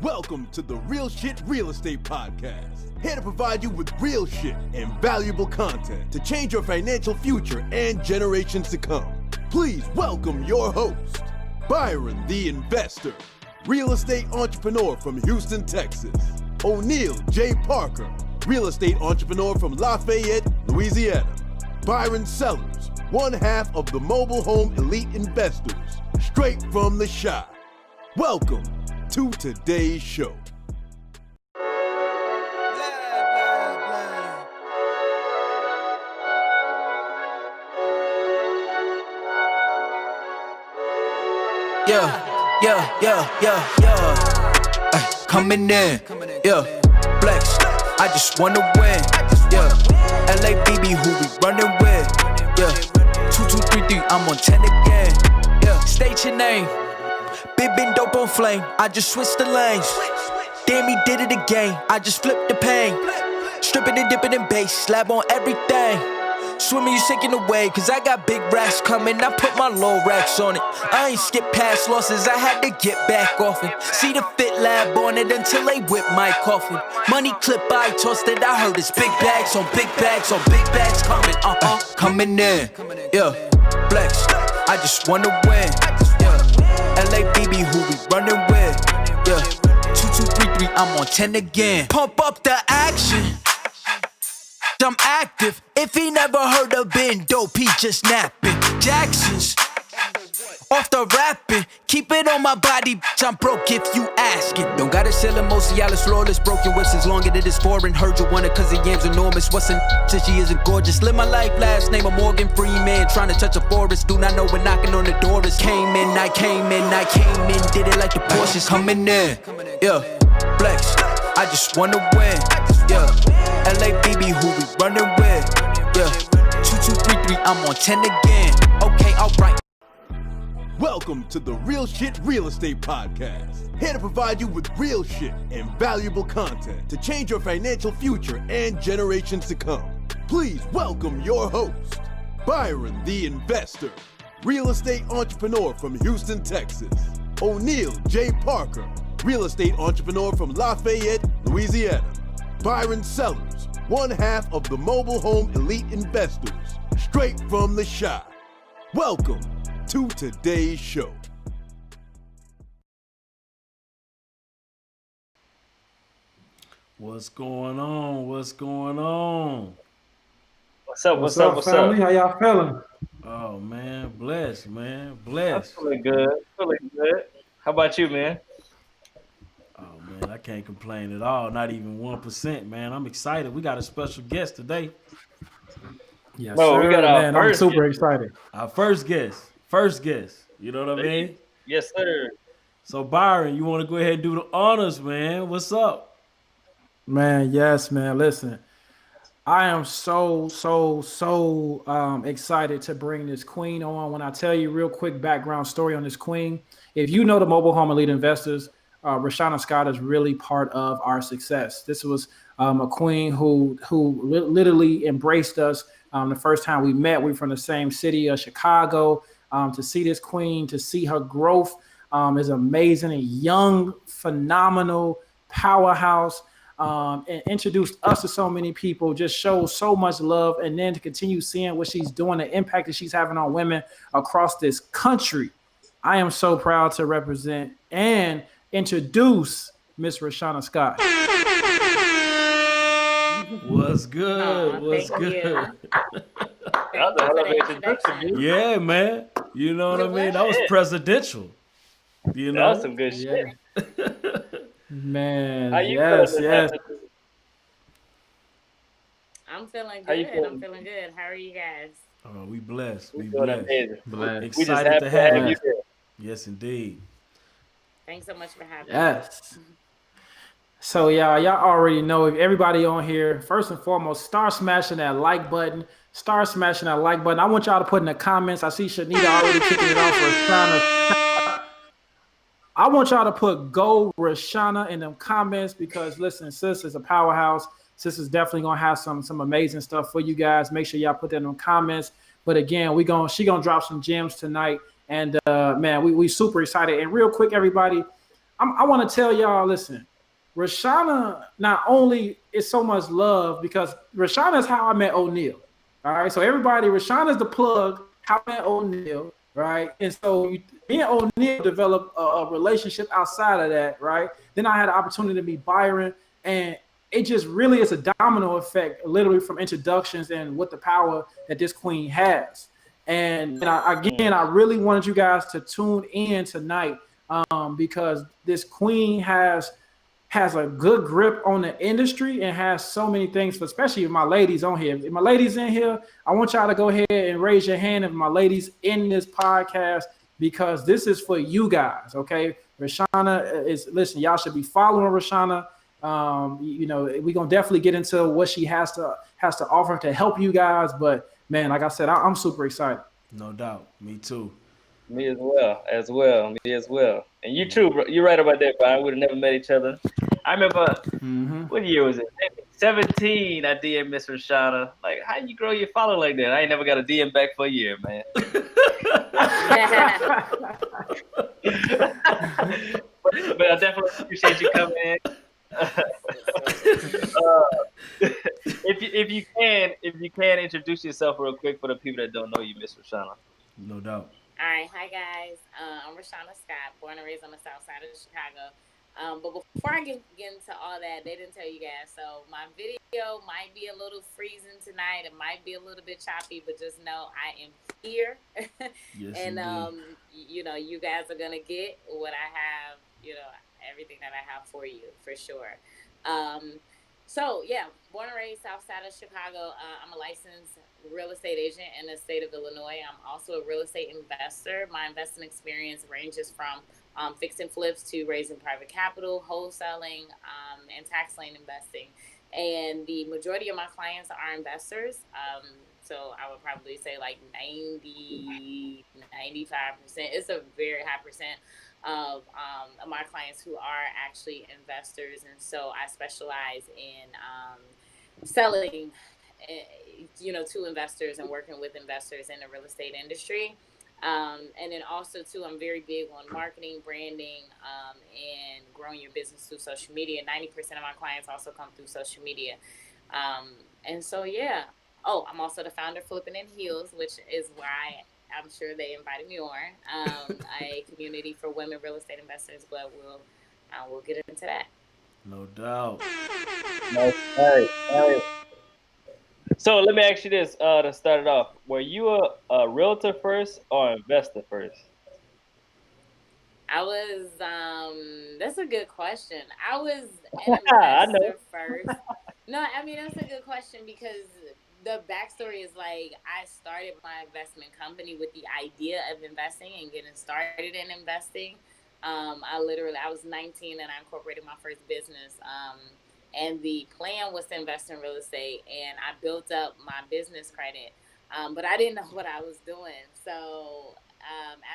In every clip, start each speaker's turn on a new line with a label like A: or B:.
A: Welcome to the Real Shit Real Estate Podcast. Here to provide you with real shit and valuable content to change your financial future and generations to come. Please welcome your host, Byron the Investor, real estate entrepreneur from Houston, Texas. Oneil J. Parker, real estate entrepreneur from Lafayette, Louisiana. Byron Sellers, one half of the mobile home elite investors, straight from the Shyt. Welcome to today's show.
B: Coming in, flex. I just wanna win, LABB, who we running with, 2, 2, 3, 3. I'm on 10 again, State your name. Been dope on flame. I just switched the lanes. Damn, he did it again. I just flipped the pain. Stripping and dipping in bass, slab on everything. Swimming, you sinking away, cause I got big racks coming. I put my low racks on it. I ain't skip past losses, I had to get back off it. See the fit lab on it until they whip my coffin. Money clip, I tossed it, I heard it's big bags on big bags on big bags coming, coming in, flex. I just wanna win, LABB, who we running with, 2, 2, 3, 3. I'm on 10 again. Pump up the action. I'm active. If he never heard of been dope, he just napping. Jackson's off the rapping. Keep it on my body, bitch, I'm broke if you asking. Don't gotta sell it, most of y'all is flawless. Broken whips as long as it is foreign. Heard you want it cause the yam's enormous. What's in since she isn't gorgeous? Live my life, last name of Morgan Freeman. Trying to touch a forest, do not know when knocking on the door is. Came in, I came in, did it like the Porsches. Coming in, flex. I just wanna win, LABB, who we running with, 2, 2, 3, 3. I'm on 10 again. Okay, alright.
A: Welcome to the Real Shit Real Estate Podcast. Here to provide you with real shit and valuable content to change your financial future and generations to come. Please welcome your host, Byron the Investor, real estate entrepreneur from Houston, Texas. Oneil J. Parker, real estate entrepreneur from Lafayette, Louisiana. Byron Sellers, one half of the mobile home elite investors, straight from the Shyt. Welcome to today's show.
C: What's going on? What's going on?
D: What's up,
E: family? How y'all feeling?
C: Oh man, blessed, man. Blessed.
D: I'm feeling good. How about you, man?
C: Oh man, I can't complain at all. Not even 1%, man. I'm excited. We got a special guest today.
E: Yes,
D: Bro,
E: sir.
D: we got our
E: man,
D: first
E: I'm super
D: guest.
E: excited.
C: Our first guest. First guest. You know what I mean?
D: Yes, sir.
C: So Byron, you want to go ahead and do the honors, man? What's up?
E: Man, yes, man. Listen, I am so excited to bring this queen on. When I tell you real quick background story on this queen, if you know the mobile home elite investors, Rashauna Scott is really part of our success. This was a queen who literally embraced us the first time we met. We're from the same city of Chicago. To see this queen, to see her growth is amazing. A young, phenomenal powerhouse, and introduced us to so many people, just shows so much love. And then to continue seeing what she's doing, the impact that she's having on women across this country. I am so proud to represent and introduce Miss Rashauna Scott.
C: What's good? What's good? Yeah, man. You know what I mean? That was presidential. You know?
D: That was some good shit.
E: Man,
D: How you
E: yes.
F: I'm feeling
D: How you
F: good.
D: feeling?
F: I'm feeling good. How are you guys?
C: Oh, we blessed. We
D: Feeling
C: blessed.
D: amazing.
E: Blessed.
D: We just
C: Excited
D: happy
C: to have
D: you
C: you.
D: here.
C: Yes, indeed.
F: Thanks so much for having me.
E: Yes. So y'all already know, if everybody on here, first and foremost, start smashing that like button. Start smashing that like button. I want y'all to put in the comments. I see Shanita already kicking it off for trying to. I want y'all to put go Rashauna in them comments because listen, sis is a powerhouse. Sis is definitely gonna have some amazing stuff for you guys. Make sure y'all put that in the comments. But again, she gonna drop some gems tonight. And man, we super excited. And real quick, everybody, I want to tell y'all, listen, Rashauna not only is so much love because Rashauna is how I met Oneil. All right, so everybody, Rashauna is the plug. How I met Oneil, right? And so me and Oneil developed a relationship outside of that, right? Then I had the opportunity to meet Byron, and it just really is a domino effect, literally from introductions and what the power that this queen has. And I really wanted you guys to tune in tonight because this queen has a good grip on the industry and has so many things for, especially if my ladies on here. If my ladies in here, I want y'all to go ahead and raise your hand if my ladies in this podcast, because this is for you guys, okay? Rashauna listen, y'all should be following Rashauna. You know, we're gonna definitely get into what she has to offer to help you guys. But man, like I said, I'm super excited.
C: No doubt. Me too.
D: Me as well. Me as well. And you too, bro. You're right about that, Brian. We'd have never met each other. I remember, what year was it? 17, I DM Miss Rashauna. Like, how you grow your follower like that? I ain't never got a DM back for a year, man. but I definitely appreciate you coming in. If you can introduce yourself real quick for the people that don't know you, Miss Rashauna.
C: No doubt.
F: All right, hi guys. I'm Rashauna Scott, born and raised on the south side of Chicago. But before I get into all that, they didn't tell you guys. So my video might be a little freezing tonight. It might be a little bit choppy, but just know I am here.
C: Yes,
F: and you know, you guys are gonna get what I have. You know, everything that I have for you for sure. So yeah, born and raised south side of Chicago. I'm a licensed real estate agent in the state of Illinois. I'm also a real estate investor. My investing experience ranges from fix and flips to raising private capital, wholesaling, and tax lien investing. And the majority of my clients are investors. So I would probably say like 90, 95%. It's a very high percent of my clients who are actually investors. And so I specialize in selling, you know, to investors and working with investors in the real estate industry. And then also too, I'm very big on marketing, branding, and growing your business through social media. 90% of my clients also come through social media. And so, yeah. Oh, I'm also the founder of Flipping in Heels, which is why I'm sure they invited me on, a community for women real estate investors, but we'll get into that.
C: No doubt.
D: All right. So let me ask you this to start it off. Were you a realtor first or investor first?
F: I was, that's a good question. I was an investor first. No, I mean, that's a good question because the backstory is like I started my investment company with the idea of investing and getting started in investing. I was 19 and I incorporated my first business. And the plan was to invest in real estate, and I built up my business credit, but I didn't know what I was doing. So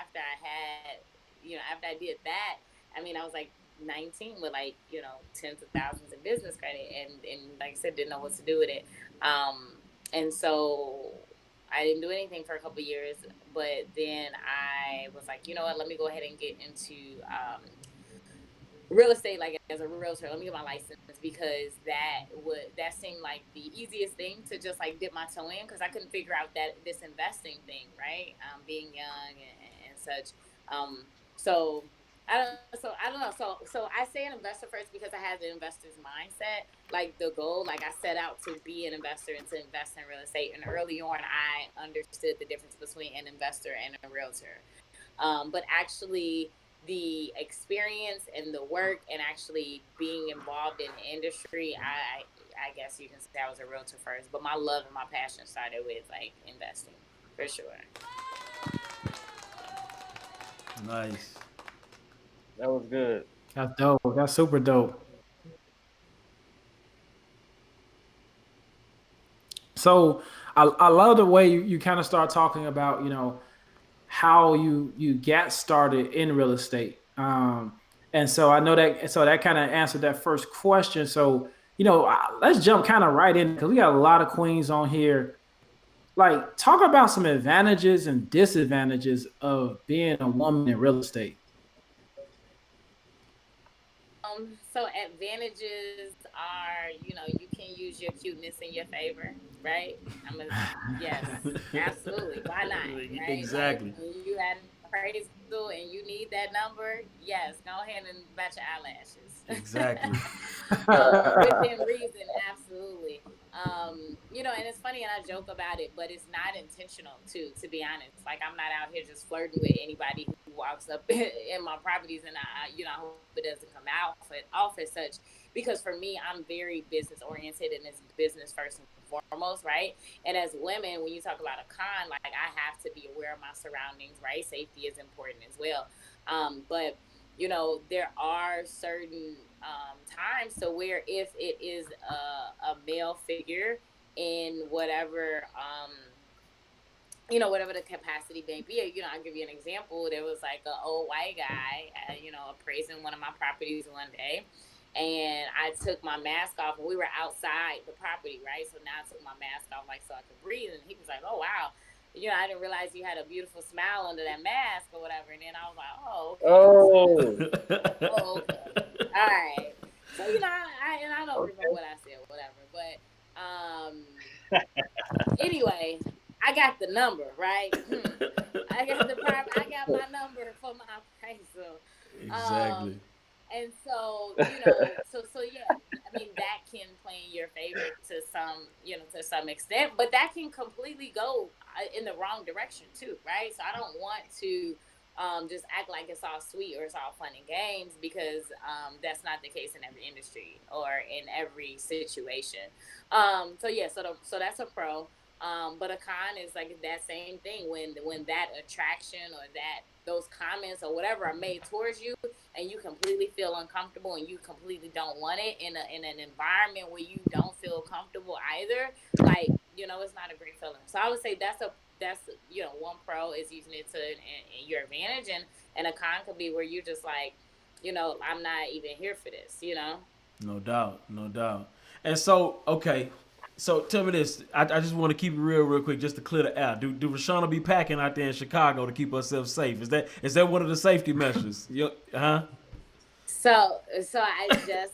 F: after I did that, I mean, I was like 19 with like, you know, tens of thousands in business credit, and like I said, didn't know what to do with it. And so I didn't do anything for a couple of years, but then I was like, you know what, let me go ahead and get into real estate, like as a realtor. Let me get my license because that seemed like the easiest thing to just like dip my toe in, because I couldn't figure out this investing thing, right? Being young and such. So I don't know. So I say an investor first because I had the investor's mindset, like the goal, like I set out to be an investor and to invest in real estate. And early on, I understood the difference between an investor and a realtor. But actually, the experience and the work and actually being involved in the industry, I guess you can say I was a realtor first, but my love and my passion started with like investing for sure.
C: Nice.
D: That was good.
E: That's dope. That's super dope. So I love the way you kind of start talking about, you know, how you get started in real estate. And so I know that kind of answered that first question. So, you know, let's jump kind of right in because we got a lot of queens on here. Like, talk about some advantages and disadvantages of being a woman in real estate.
F: So advantages are, you can use your cuteness in your favor, right? Yes, absolutely. Why not, right? Like
C: Exactly.
F: when you had an appraisal and you need that number, yes, go ahead and bat your eyelashes.
C: Exactly.
F: Within reason, absolutely. And it's funny, and I joke about it, but it's not intentional too, to be honest. Like I'm not out here just flirting with anybody who walks up in my properties, and I hope it doesn't come out off as such, because for me, I'm very business oriented, and it's business first and foremost, right? And as women, when you talk about a con, like I have to be aware of my surroundings, right? Safety is important as well. But there are certain times to where if it is a male figure in whatever whatever the capacity may be. I'll give you an example. There was like an old white guy, appraising one of my properties one day. And I took my mask off, and we were outside the property, right? So now I took my mask off, like, so I could breathe. And he was like, "Oh, wow. I didn't realize you had a beautiful smile under that mask," or whatever. And then I was like, "Oh, okay." Oh, okay. All right. So, I don't remember what I said, whatever. But anyway, I got the number, right? I got my number for my appraisal.
C: Exactly.
F: And so, yeah, I mean, that can play in your favor to some extent, but that can completely go in the wrong direction too, right? So I don't want to just act like it's all sweet or it's all fun and games, because that's not the case in every industry or in every situation. So that's a pro. But a con is like that same thing when that attraction or those comments or whatever are made towards you, and you completely feel uncomfortable and you completely don't want it in an environment where you don't feel comfortable either. Like, it's not a great feeling. So I would say that's one pro is using it to in your advantage, and a con could be where you're just like, I'm not even here for this.
C: No doubt. No doubt. And so, okay. So tell me this. I just want to keep it real quick, just to clear the air. Do Rashauna be packing out there in Chicago to keep herself safe? Is that one of the safety measures? Huh?
F: So I just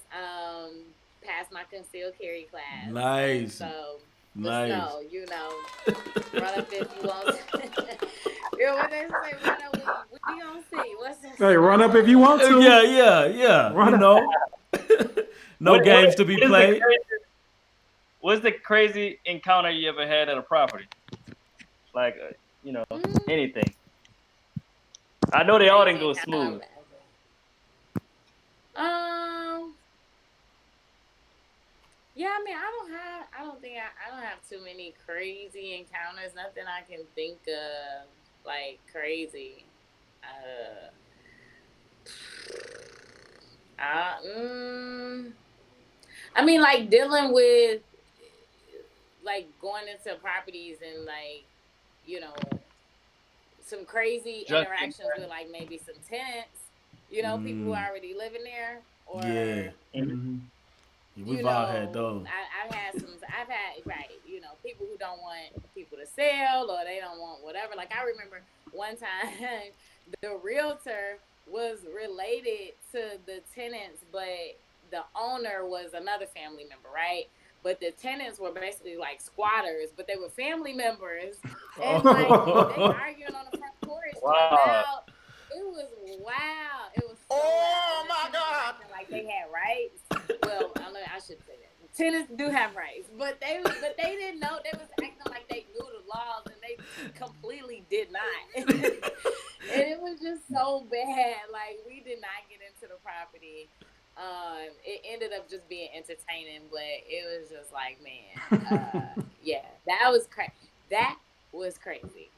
F: passed my concealed carry class.
C: Nice.
F: So
C: Nice.
F: Run up if you want. What they say, run up. We gonna see. What's that?
E: Hey, run up if you want to.
C: Yeah.
E: Run
C: No games to be played.
D: What's the crazy encounter you ever had at a property? Like, anything. I know they all didn't go smooth.
F: Yeah, I mean, I don't have too many crazy encounters. Nothing I can think of like crazy. I mean, like dealing with like going into properties and like, some crazy interactions with like maybe some tenants, people who are already living there, or
C: We've all had those.
F: I've had people who don't want people to sell, or they don't want whatever. Like I remember one time the realtor was related to the tenants, but the owner was another family member, right? But the tenants were basically like squatters, but they were family members. And like they arguing on the front porch.
D: Wow.
F: It was wild. It was so wild.
B: my God.
F: Like they had rights. Well, I should say that. Tenants do have rights, but they didn't know. They was acting like they knew the laws, and they completely did not. And it was just so bad. Like we did not get into the property. It ended up just being entertaining, but it was just like, man, yeah, that was crazy. That was crazy.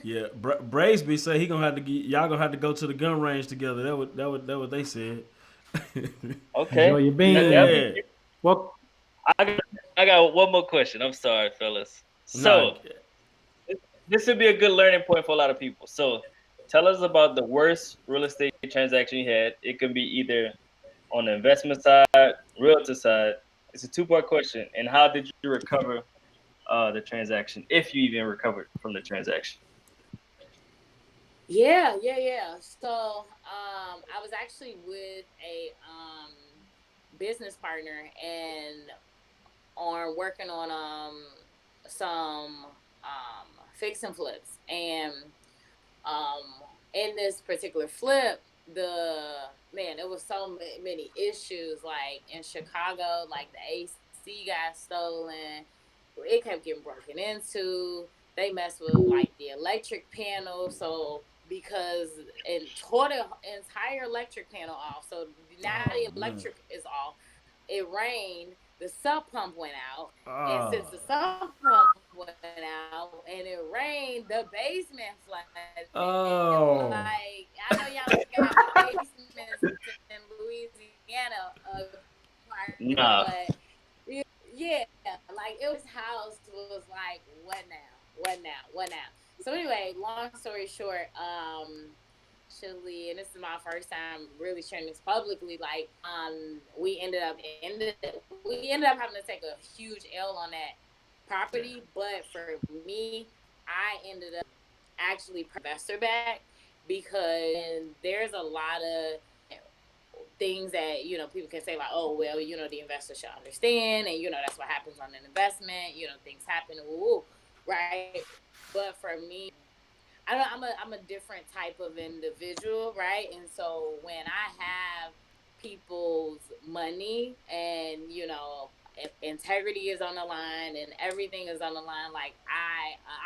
C: Yeah, Braisby said y'all gonna have to go to the gun range together. That what they said.
D: Okay.
E: Enjoy your beans.
C: Yeah.
E: Well,
D: I got one more question. I'm sorry, fellas. So this would be a good learning point for a lot of people. So tell us about the worst real estate transaction you had. It can be either on the investment side, realtor side. It's a two-part question. And how did you recover the transaction, if you even recovered from the transaction?
F: Yeah. So, I was actually with a business partner and on working on some fix and flips, and um in this particular flip, the man, it was so many issues. Like in Chicago, like the AC got stolen, it kept getting broken into. They messed with like the electric panel, so because it tore the entire electric panel off. So now
C: Oh
F: the
C: man.
F: electric is off. It rained, the sub pump went out, and
C: Oh.
F: since the sub pump went out and it rained, the basement flooded. Like,
C: Oh.
F: I know y'all ain't got basements in Louisiana, part, but
D: Nah.
F: yeah, like it was house was like, what now? So anyway, long story short, actually, and this is my first time really sharing this publicly. Like, we ended up having to take a huge L on that property, but for me, I ended up actually investor back, because there's a lot of things that people can say, like, oh well, the investor should understand, and that's what happens on an investment. Things happen, ooh, right? But for me, I don't. I'm a different type of individual, right? And so when I have people's money, and if integrity is on the line and everything is on the line, like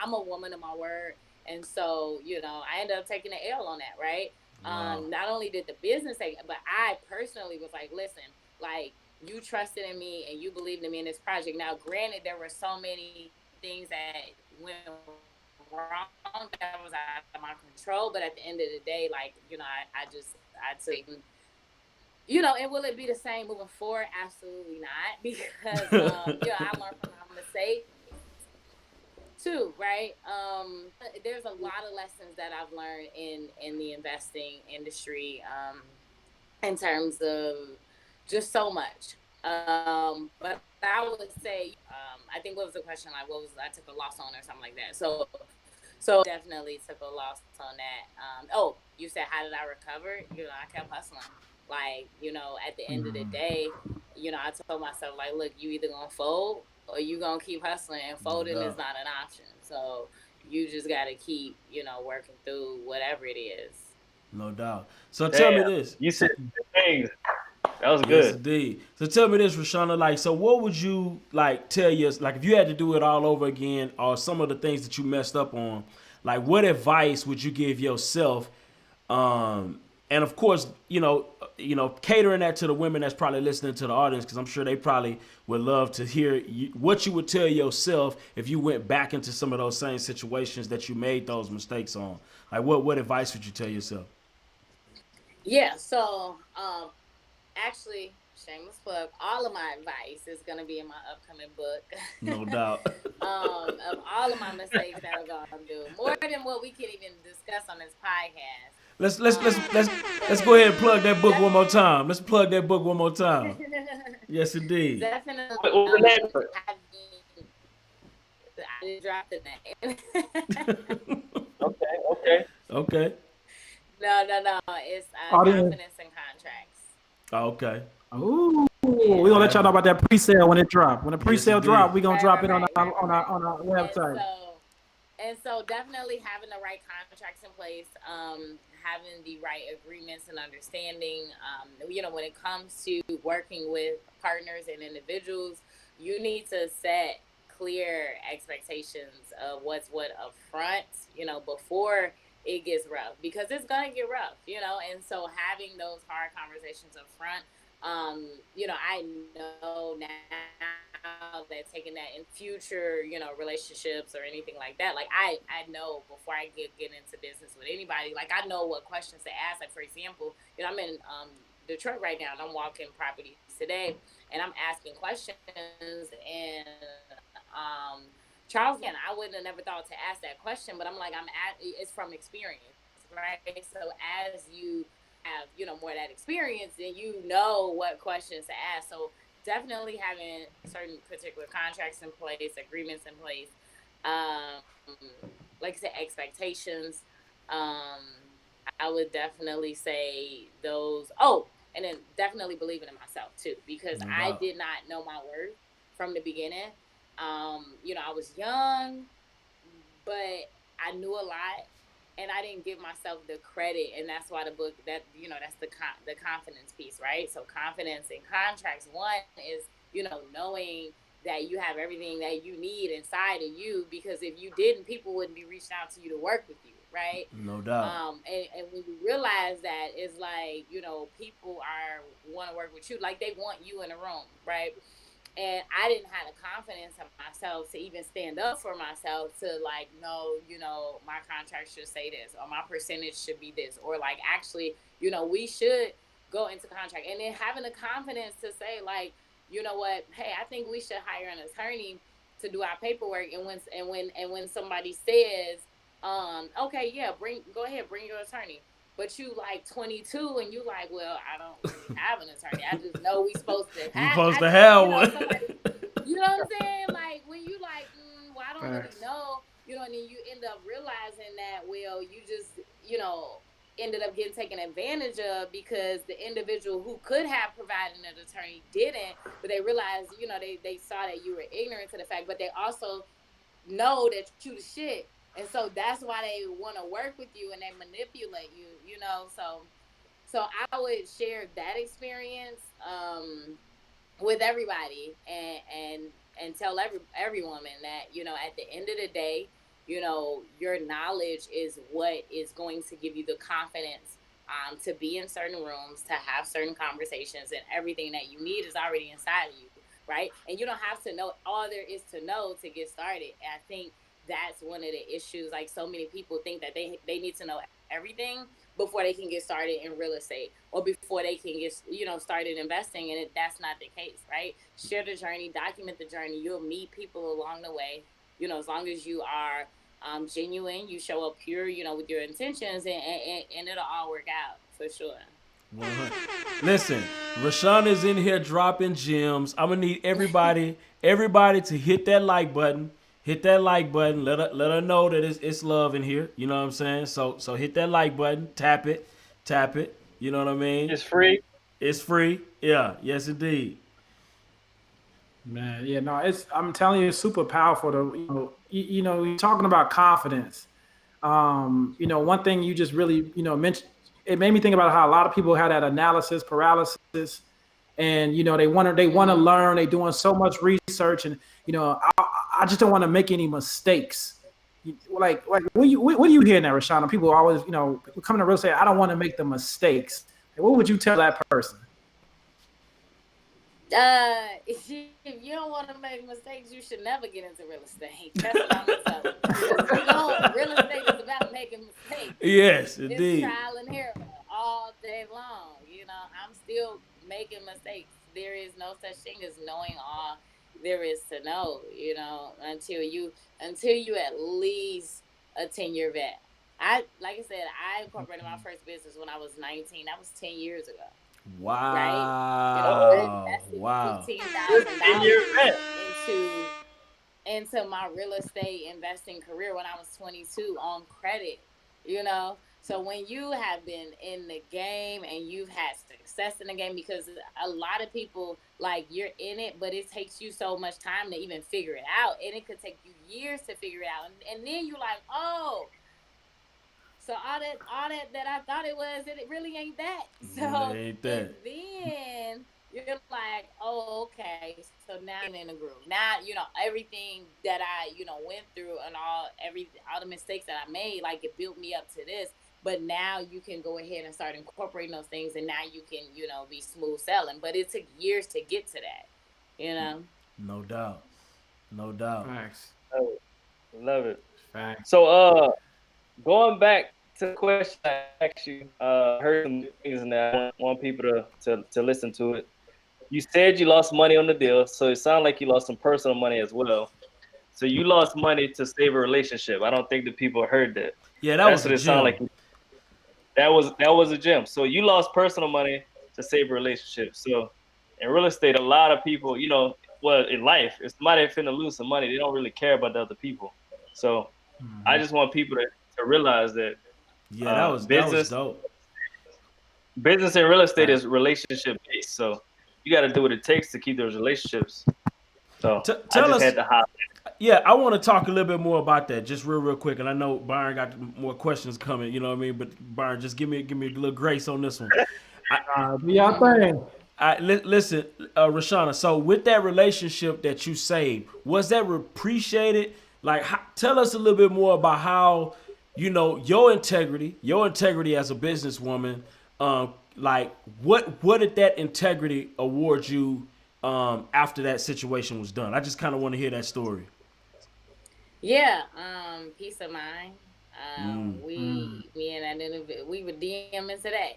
F: I'm a woman of my word, and so I ended up taking the L on that, right?
C: Wow.
F: Not only did the business take it, but I personally was like, listen, like, you trusted in me and you believed in me in this project. Now, granted, there were so many things that went wrong that was out of my control, but at the end of the day, like, I took, and will it be the same moving forward? Absolutely not, because I learned from my mistakes too, right? There's a lot of lessons that I've learned in the investing industry, in terms of just so much. But I would say, I think, what was the question? Like, what was, I took a loss on, or something like that. So definitely took a loss on that. Oh, you said, how did I recover? I kept hustling. Like, at the end of the day, I told myself, like, look, you either gonna fold or you gonna keep hustling, and
C: No
F: folding is
C: doubt.
F: not an option. So you just gotta keep, working through whatever it is.
C: No doubt. So tell
D: Damn.
C: me this.
D: You said good things. That was
C: Yes,
D: good.
C: indeed. So tell me this, Rashauna. Like, so what would you like tell you? Like, if you had to do it all over again, or some of the things that you messed up on, like, what advice would you give yourself? And of course, catering that to the women that's probably listening to the audience, because I'm sure they probably would love to hear what you would tell yourself if you went back into some of those same situations that you made those mistakes on. Like, what advice would you tell yourself?
F: Yeah, so actually, shameless plug, all of my advice is gonna be in my upcoming book.
C: No doubt.
F: Of all of my mistakes that I've gone through, more than what we can even discuss on this podcast.
C: Let's let's let's let's let's
F: But
C: go ahead and plug that book one more
F: definitely,
C: time. Let's plug that book one more time. Yes, indeed.
F: definitely,
D: What was the name of it?
F: having, I didn't drop the name.
D: Okay, okay.
C: Okay.
F: No. It's
E: Audience.
F: confidence and contracts.
C: Okay.
E: Ooh,
F: Yeah.
E: we gonna let y'all know about that pre-sale when it drop. When the
C: Yes,
E: pre-sale
C: indeed.
E: drop, we gonna
F: Right,
E: drop
F: right,
E: it on
F: right,
E: our
F: right, right.
E: on our
F: And
E: website.
F: so definitely having the right contracts in place, having the right agreements and understanding. When it comes to working with partners and individuals, you need to set clear expectations of what's what up front, before it gets rough, because it's gonna get rough, and so having those hard conversations up front, I know now that taking that in future, relationships or anything like that, like I know before I get into business with anybody, like I know what questions to ask. Like, for example, I'm in Detroit right now, and I'm walking properties today, and I'm asking questions, and Charles, again, I wouldn't have never thought to ask that question, but I'm like, it's from experience, right? So as you have, more of that experience, then you know what questions to ask. So definitely having certain particular contracts in place, agreements in place, um, like I said, expectations. Um, I would definitely say those. Oh, and then definitely believing in myself too, because
C: No
F: I
C: doubt.
F: did not know my worth from the beginning. I was young, but I knew a lot, and I didn't give myself the credit, and that's why the book that's the confidence piece, right? So confidence in contracts. One is knowing that you have everything that you need inside of you, because if you didn't, people wouldn't be reaching out to you to work with you, right?
C: No doubt.
F: And when you realize that, it's like people are want to work with you, like they want you in a room, right? And I didn't have the confidence in myself to even stand up for myself to like, no, my contract should say this, or my percentage should be this, or like actually, we should go into contract. And then having the confidence to say like, you know what, hey, I think we should hire an attorney to do our paperwork. And when somebody says, okay, yeah, go ahead, bring your attorney. But you like 22 and you like, well, I don't really have an attorney. I just know we supposed to
C: You
F: have.
C: supposed to have
F: Somebody.
C: one.
F: You know what I'm saying? Like when you like, well, I don't really
E: Facts.
F: know. And then you end up realizing that, well, you just, ended up getting taken advantage of, because the individual who could have provided an attorney didn't. But they realized, they saw that you were ignorant to the fact, but they also know that you the shit. And so that's why they want to work with you and they manipulate you. So I would share that experience with everybody, and tell every woman that, at the end of the day, your knowledge is what is going to give you the confidence to be in certain rooms, to have certain conversations, and everything that you need is already inside of you, right? And you don't have to know all there is to know to get started. And I think that's one of the issues. Like, so many people think that they need to know everything before they can get started in real estate, or before they can get started investing, and that's not the case, right? Share the journey, document the journey. You'll meet people along the way, as long as you are genuine, you show up pure, with your intentions, and it'll all work out for sure.
C: 100. Listen, Rashauna is in here dropping gems. I'm gonna need everybody to hit that like button. Hit that like button. Let her know that it's love in here. You know what I'm saying? So hit that like button. Tap it. Tap it. You know what I mean?
D: It's free.
C: It's free. Yeah. Yes, indeed.
E: Man, yeah, no, I'm telling you, it's super powerful to, you're talking about confidence. One thing you just really, mentioned, it made me think about how a lot of people had that analysis paralysis, and, they want to learn, they doing so much research, and, I just don't want to make any mistakes. Like, what are you hearing that, Rashauna? People always, coming to real estate, I don't want to make the mistakes. What would you tell that person?
F: If you don't want to make mistakes, you should never get into real estate. That's what I'm gonna tell you. Real estate is about making mistakes.
C: Yes,
F: It's
C: indeed.
F: trial and error all day long. I'm still making mistakes. There is no such thing as knowing all there is to know. Until you at least a 10-year vet. Like I said, I incorporated my first business when I was 19. That was 10 years ago.
C: Wow.
F: Right? Invested
C: Wow.
F: $15,000 into my real estate investing career when I was 22 on credit. So when you have been in the game and you've had success in the game, because a lot of people, like, you're in it, but it takes you so much time to even figure it out, and it could take you years to figure it out, and then you're like, oh, so all that I thought it was, it really ain't that. So
C: It ain't that.
F: And then you're like, oh, okay. So now I'm in the groove. Now, everything that I, went through, and all the mistakes that I made, like, it built me up to this. But now you can go ahead and start incorporating those things, and now you can, be smooth selling. But it took years to get to that,
C: No doubt. No doubt.
E: Facts.
D: Oh, love it.
E: Facts.
D: So, going back to the question I asked you, heard some things in there. I want people to listen to it. You said you lost money on the deal, so it sounded like you lost some personal money as well. So you lost money to save a relationship. I don't think that people heard that.
C: Yeah, that was
D: That's what
C: a
D: it sounded
C: gem.
D: like. That was a gem. So you lost personal money to save a relationship. So in real estate, a lot of people, in life, if somebody finna lose some money, they don't really care about the other people. So I just want people to realize that
C: Yeah, that was dope.
D: Business and real estate is relationship based, so you got to do what it takes to keep those relationships. So I
C: Tell
D: just
C: us,
D: had to hop.
C: yeah, I want to talk a little bit more about that, just real quick. And I know Byron got more questions coming. You know what I mean? But Byron, just give me a little grace on this one.
E: Do y'all thing.
C: Listen, Rashauna. So with that relationship that you saved, was that appreciated? Like, tell us a little bit more about how, your integrity as a businesswoman. Like, what did that integrity award you after that situation was done? I just kind of want to hear that story.
F: Yeah, peace of mind. Me and that individual, we were DMing today,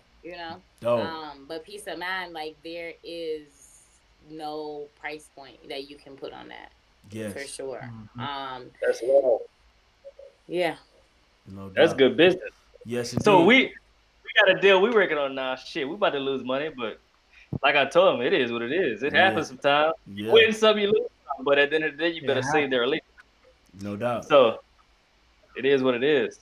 C: Dope.
F: But peace of mind, like there is no price point that you can put on that.
C: Yes.
F: For sure.
D: That's love.
F: Yeah.
C: No doubt.
D: That's good business.
C: Yes, indeed.
D: So we got a deal we working on now. Shit, we about to lose money, but like I told him, it is what it is. It happens sometimes.
C: Yeah.
D: You win some, you lose some, but at the end of the day, you better save their relationship.
C: No doubt.
D: So it is what it is.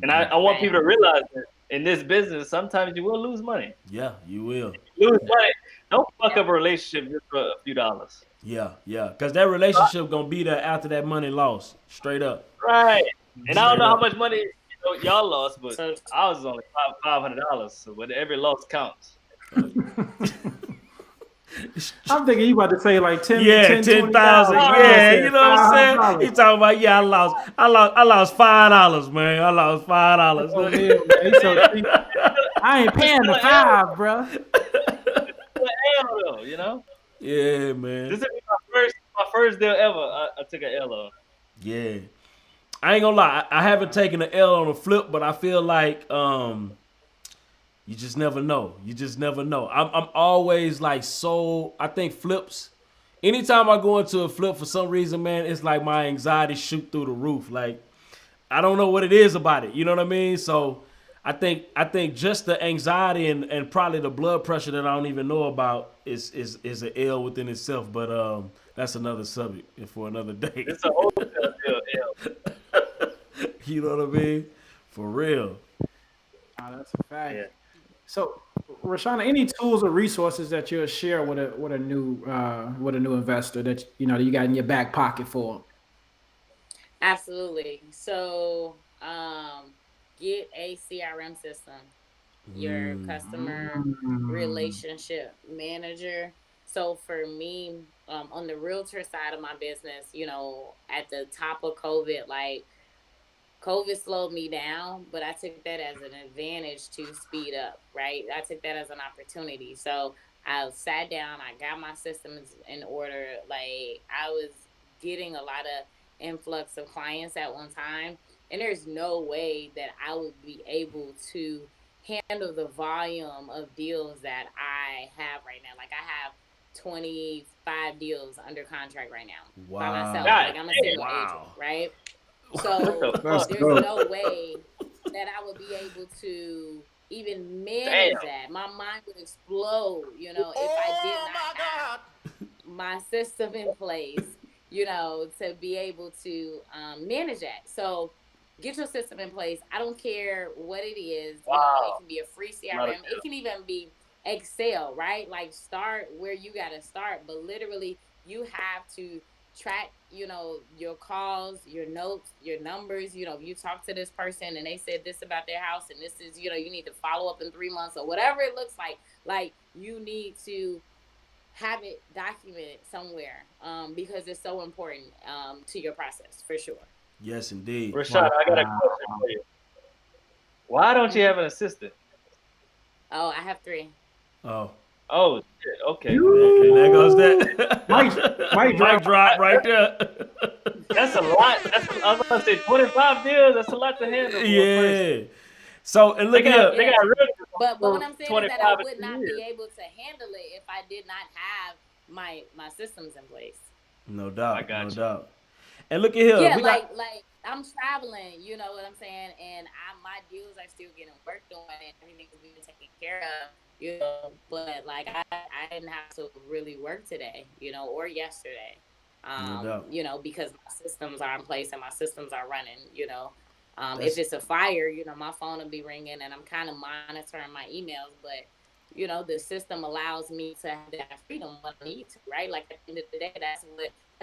D: And I want people to realize that in this business, sometimes you will lose money.
C: Yeah, you will.
D: You lose money. Don't fuck up a relationship just for a few dollars.
C: Yeah. Because that relationship going to be there after that money lost. Straight up.
D: Right. And I don't know how much money y'all lost, but ours was only $500. So but every loss counts.
E: I'm thinking you about to say like 10,000.
C: Yeah, you know what I'm saying? He talking about I lost $5, man. I lost $5.
E: Oh, man, I ain't paying the $5, bro.
D: Yeah,
C: man.
D: This is my first deal ever. I took an L on.
C: Yeah, I ain't gonna lie. I haven't taken an L on a flip, but I feel like you just never know. I'm always like I think flips. Anytime I go into a flip for some reason, man, it's like my anxiety shoot through the roof. Like I don't know what it is about it. You know what I mean? So I think just the anxiety and probably the blood pressure that I don't even know about is an L within itself. But that's another subject and for another day.
D: It's a whole L.
C: You know what I mean? For real.
E: That's a fact.
D: Yeah.
E: So, Rashauna, any tools or resources that you'll share with a new investor that you got in your back pocket for them?
F: Absolutely. So, get a CRM system, your customer relationship manager. So for me, on the realtor side of my business, at the top of COVID, like COVID slowed me down, but I took that as an advantage to speed up, right? I took that as an opportunity. So I sat down, I got my systems in order. Like I was getting a lot of influx of clients at one time, and there's no way that I would be able to handle the volume of deals that I have right now. Like I have 25 deals under contract right now by myself. Like I'm a single agent, right? So there's no way that I would be able to even manage that. My mind would explode, if I did not have my system in place, to be able to manage that. So get your system in place. I don't care what it is. It can be a free CRM. It can even be Excel, right? Like start where you got to start, but literally you have to track, your calls, your notes, your numbers. You talk to this person and they said this about their house and this is, you need to follow up in 3 months or whatever it looks like you need to have it documented somewhere because it's so important to your process for sure.
C: Yes, indeed.
D: Rashad, I got a question for you. Why don't you have an assistant?
F: Oh, I have 3.
D: Oh, shit. Okay.
C: And there goes that. Mic drop right there.
D: That's a lot. I was going to say 25 deals. That's a lot to handle.
C: Yeah. So, and look at
D: they got
F: but what I'm saying is that I would not be able to handle it if I did not have my systems in place.
C: No doubt.
D: I got
C: no
D: you.
C: doubt. And look at here.
F: Yeah, like I'm traveling, you know what I'm saying? And my deals are still getting worked on and everything is being taken care of, but like I didn't have to really work today, or yesterday.
C: No doubt.
F: Because my systems are in place and my systems are running, If it's a fire, my phone will be ringing and I'm kind of monitoring my emails, but the system allows me to have that freedom when I need to, right? Like at the end of the day, that's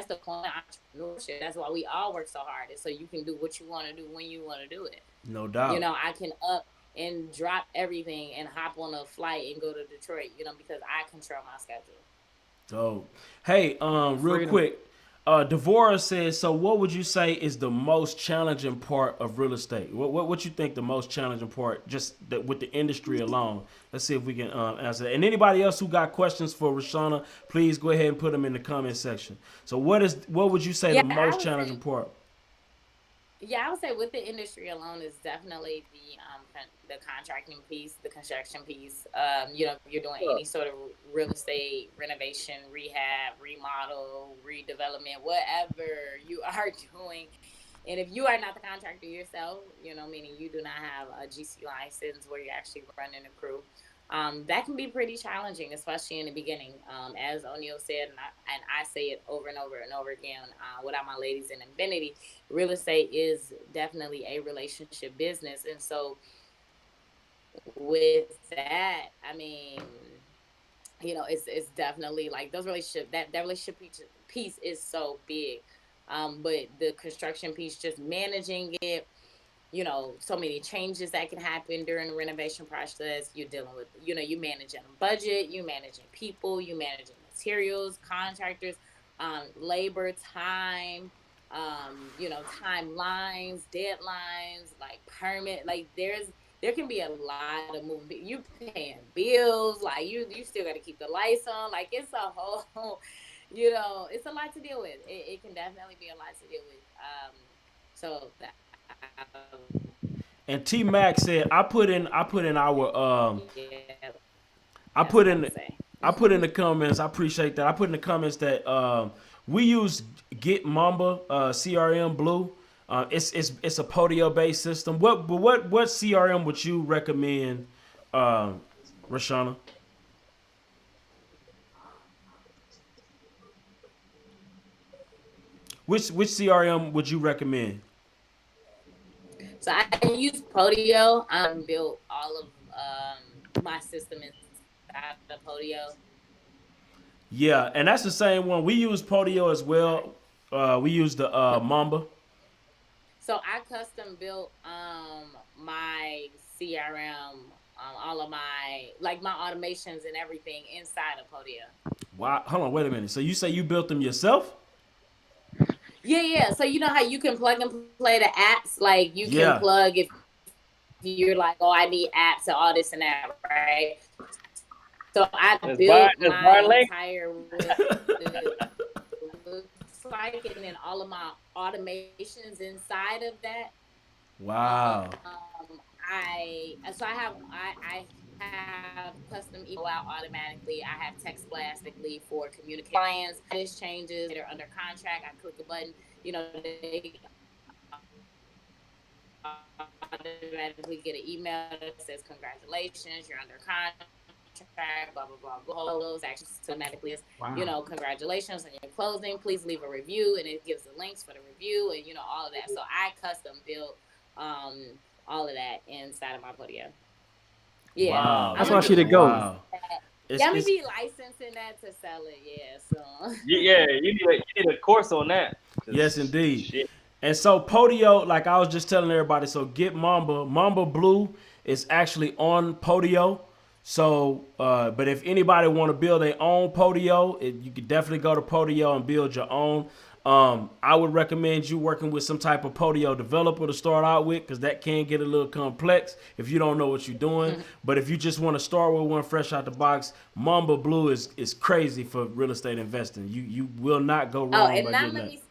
F: the point of entrepreneurship. That's why we all work so hard. Is so you can do what you want to do when you want to do it.
C: No doubt.
F: I can up and drop everything and hop on a flight and go to Detroit, because I control my schedule.
C: Dope. Hey, real quick, Devora says, so what would you say is the most challenging part of real estate? What you think the most challenging part, just with the industry alone? Let's see if we can answer that. And anybody else who got questions for Rashauna, please go ahead and put them in the comment section. So what would you say the most challenging part?
F: Yeah, I would say with the industry alone is definitely the contracting piece, the construction piece. If you're doing any sort of real estate renovation, rehab, remodel, redevelopment, whatever you are doing, and if you are not the contractor yourself, meaning you do not have a GC license where you're actually running a crew, that can be pretty challenging, especially in the beginning. As Oneil said, and I say it over and over and over again, without my ladies in Infinity, real estate is definitely a relationship business. And so with that, I mean, it's definitely like those relationship, that relationship piece is so big. But the construction piece, just managing it, so many changes that can happen during the renovation process. You're dealing with, you managing a budget, you managing people, you managing materials, contractors, labor, time, timelines, deadlines, like permit, like there can be a lot of movement. You paying bills, like you still got to keep the lights on. Like it's a whole, it's a lot to deal with. It can definitely be a lot to deal with. So that.
C: And T Mac said, I put in our I put in the comments. I appreciate that. I put in the comments that we use Get Mamba CRM Blue. It's a Podio based system. What CRM would you recommend, Rashauna? Which CRM would you recommend?
F: So I use Podio. I built all of my system inside of Podio.
C: Yeah, and that's the same one. We use Podio as well. We use the Mamba.
F: So I custom built my CRM, all of my automations and everything inside of Podio.
C: Wow, hold on, wait a minute. So you say you built them yourself?
F: Yeah. So you know how you can plug and play the apps? Like you can plug if you're like, oh, I need apps and all this and that, right? So I built my entire website and then all of my automations inside of that.
C: Wow.
F: I have custom email out automatically. I have text blastically for communication. Clients, this changes, they're under contract. I click a button, they automatically get an email that says congratulations, you're under contract, blah blah blah. All those actions automatically is, congratulations on your closing. Please leave a review, and it gives the links for the review and all of that. So I custom built all of that inside of my Podio. Yeah,
C: wow.
E: That's why she to go.
C: Wow.
F: Yeah, me be licensing that to sell it. Yeah, so
D: yeah, you need a course on that.
C: Yes, indeed.
D: Shit.
C: And so Podio, like I was just telling everybody, so Get Mamba Blue is actually on Podio. So, but if anybody want to build their own Podio, you could definitely go to Podio and build your own. I would recommend you working with some type of Podio developer to start out with, because that can get a little complex if you don't know what you're doing. Mm-hmm. But if you just want to start with one fresh out the box, Mamba Blue is crazy for real estate investing. You will not go wrong.
F: Oh, and now let me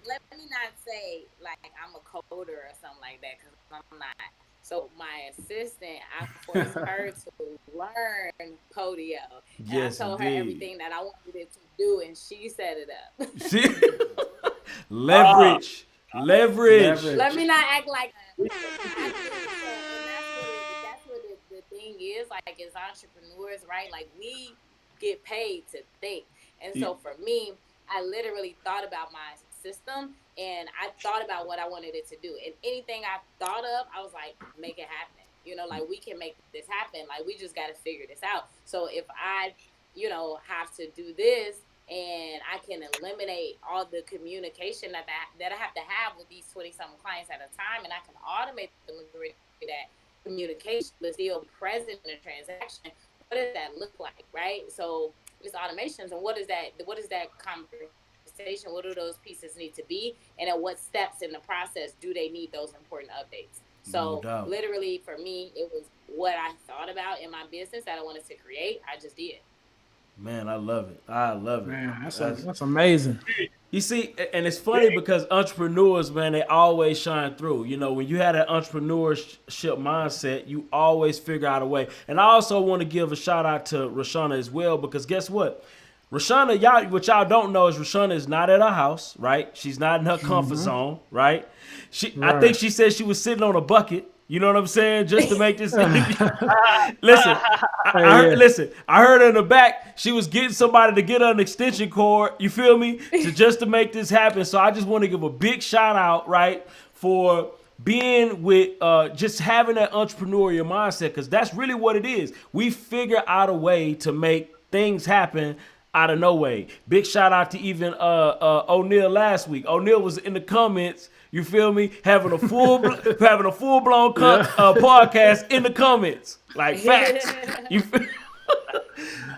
F: not say like I'm a coder or something like that, because I'm not. So my assistant, I forced her to learn Podio. And
C: yes,
F: I told her everything that I wanted it to do, and she set it up.
C: Leverage.
F: Let me not act like and that's what the thing is. Like, as entrepreneurs, right? Like, we get paid to think. And so for me, I literally thought about my system, and I thought about what I wanted it to do. And anything I thought of, I was like, make it happen. You know, like, we can make this happen. Like, we just got to figure this out. So if I, you know, have to do this, and I can eliminate all the communication that I have to have with these 20-something clients at a time, and I can automate the majority of that communication, but still be present in the transaction. What does that look like, right? So it's automations, and what is that conversation? What do those pieces need to be, and at what steps in the process do they need those important updates? So literally, for me, it was what I thought about in my business that I wanted to create. I just did.
C: Man, I love it. I love it.
E: Man, that's amazing.
C: You see, and it's funny because entrepreneurs, man, they always shine through. You know, when you had an entrepreneurship mindset, you always figure out a way. And I also want to give a shout out to Rashauna as well, because guess what? Rashauna, what y'all don't know is Rashauna is not at her house, right? She's not in her comfort zone, right? I think she said she was sitting on a bucket. You know what I'm saying? Just to make this. Listen, I heard her in the back. She was getting somebody to get her an extension cord. You feel me? Just to make this happen. So I just want to give a big shout out, right, for being with, just having that entrepreneurial mindset, because that's really what it is. We figure out a way to make things happen out of no way. Big shout out to even Oneil last week. Oneil was in the comments. You feel me? Having a full blown podcast in the comments, like facts. You feel?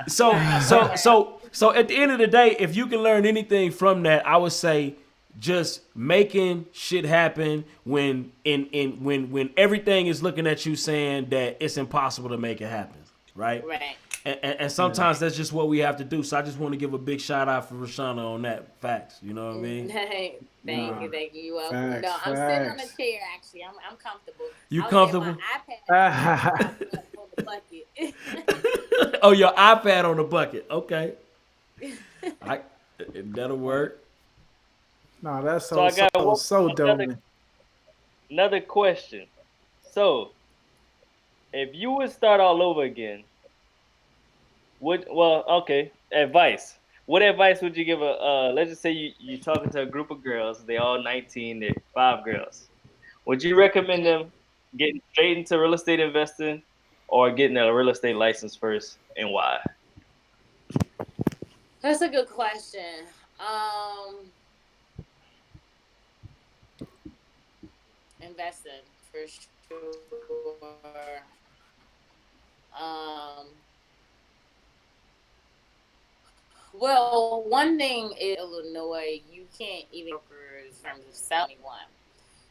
C: So at the end of the day, if you can learn anything from that, I would say just making shit happen when everything is looking at you saying that it's impossible to make it happen, right?
F: Right.
C: And sometimes that's just what we have to do. So I just want to give a big shout out for Rashauna on that. Facts. You know what I mean?
F: Thank you. You up? No, I'm sitting on a chair. Actually, I'm comfortable.
C: You comfortable?
F: My iPad on the bucket.
C: Oh, your iPad on the bucket. Okay. That'll work.
E: No, that's so dope.
D: Another question. So, if you would start all over again, advice. What advice would you give let's just say you're talking to a group of girls, they all 19, they're 5 girls. Would you recommend them getting straight into real estate investing or getting a real estate license first, and why?
F: That's a good question. Investing for sure. Well, one thing in Illinois, you can't even brokers in terms of selling one.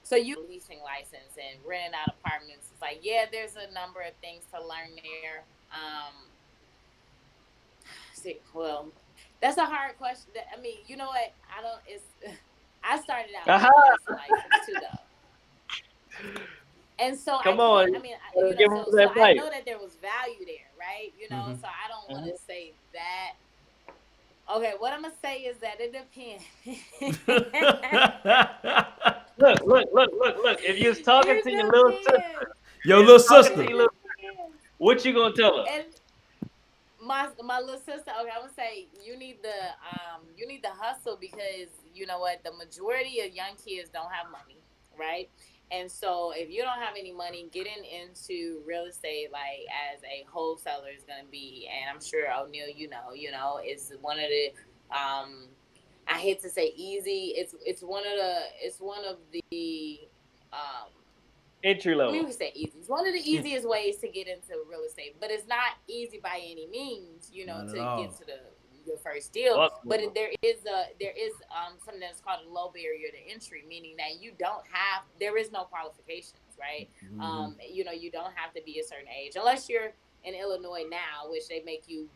F: So you leasing license and renting out apartments. It's like, yeah, there's a number of things to learn there. Well, that's a hard question. I mean, you know what? I started out with a license too, though. And so I know that there was value there, right? You know, so I don't want to say that. Okay, what I'm gonna say is that it depends.
D: Look. If you're talking to your little sister, what you gonna tell her?
F: And my little sister. Okay, I'm gonna say you need the hustle, because you know what, the majority of young kids don't have money, right? And so if you don't have any money, getting into real estate like as a wholesaler is going to be, and I'm sure Oneil, you know, is one of the, I hate to say easy. It's one of the
D: entry level.
F: Maybe we say easy. It's one of the easiest ways to get into real estate, but it's not easy by any means, you know, to get to your first deal. But there is something that's called a low barrier to entry, meaning that there is no qualifications, right? You know, you don't have to be a certain age unless you're in Illinois now, which they make you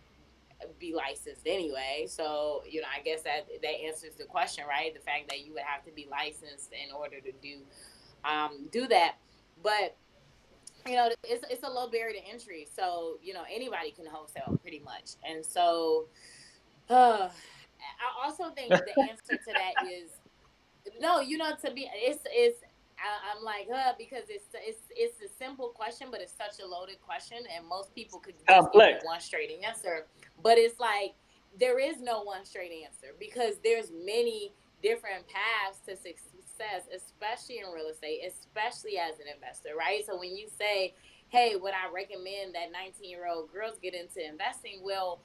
F: be licensed anyway. So, you know, I guess that answers the question, right? The fact that you would have to be licensed in order to do that. But you know, it's a low barrier to entry. So, you know, anybody can wholesale pretty much. And so I also think the answer to that is no, you know, I'm like, because it's a simple question, but it's such a loaded question, and most people could just give one straight answer. But it's like there is no one straight answer, because there's many different paths to success, especially in real estate, especially as an investor, right? So when you say, hey, would I recommend that 19-year-old girls get into investing? Well,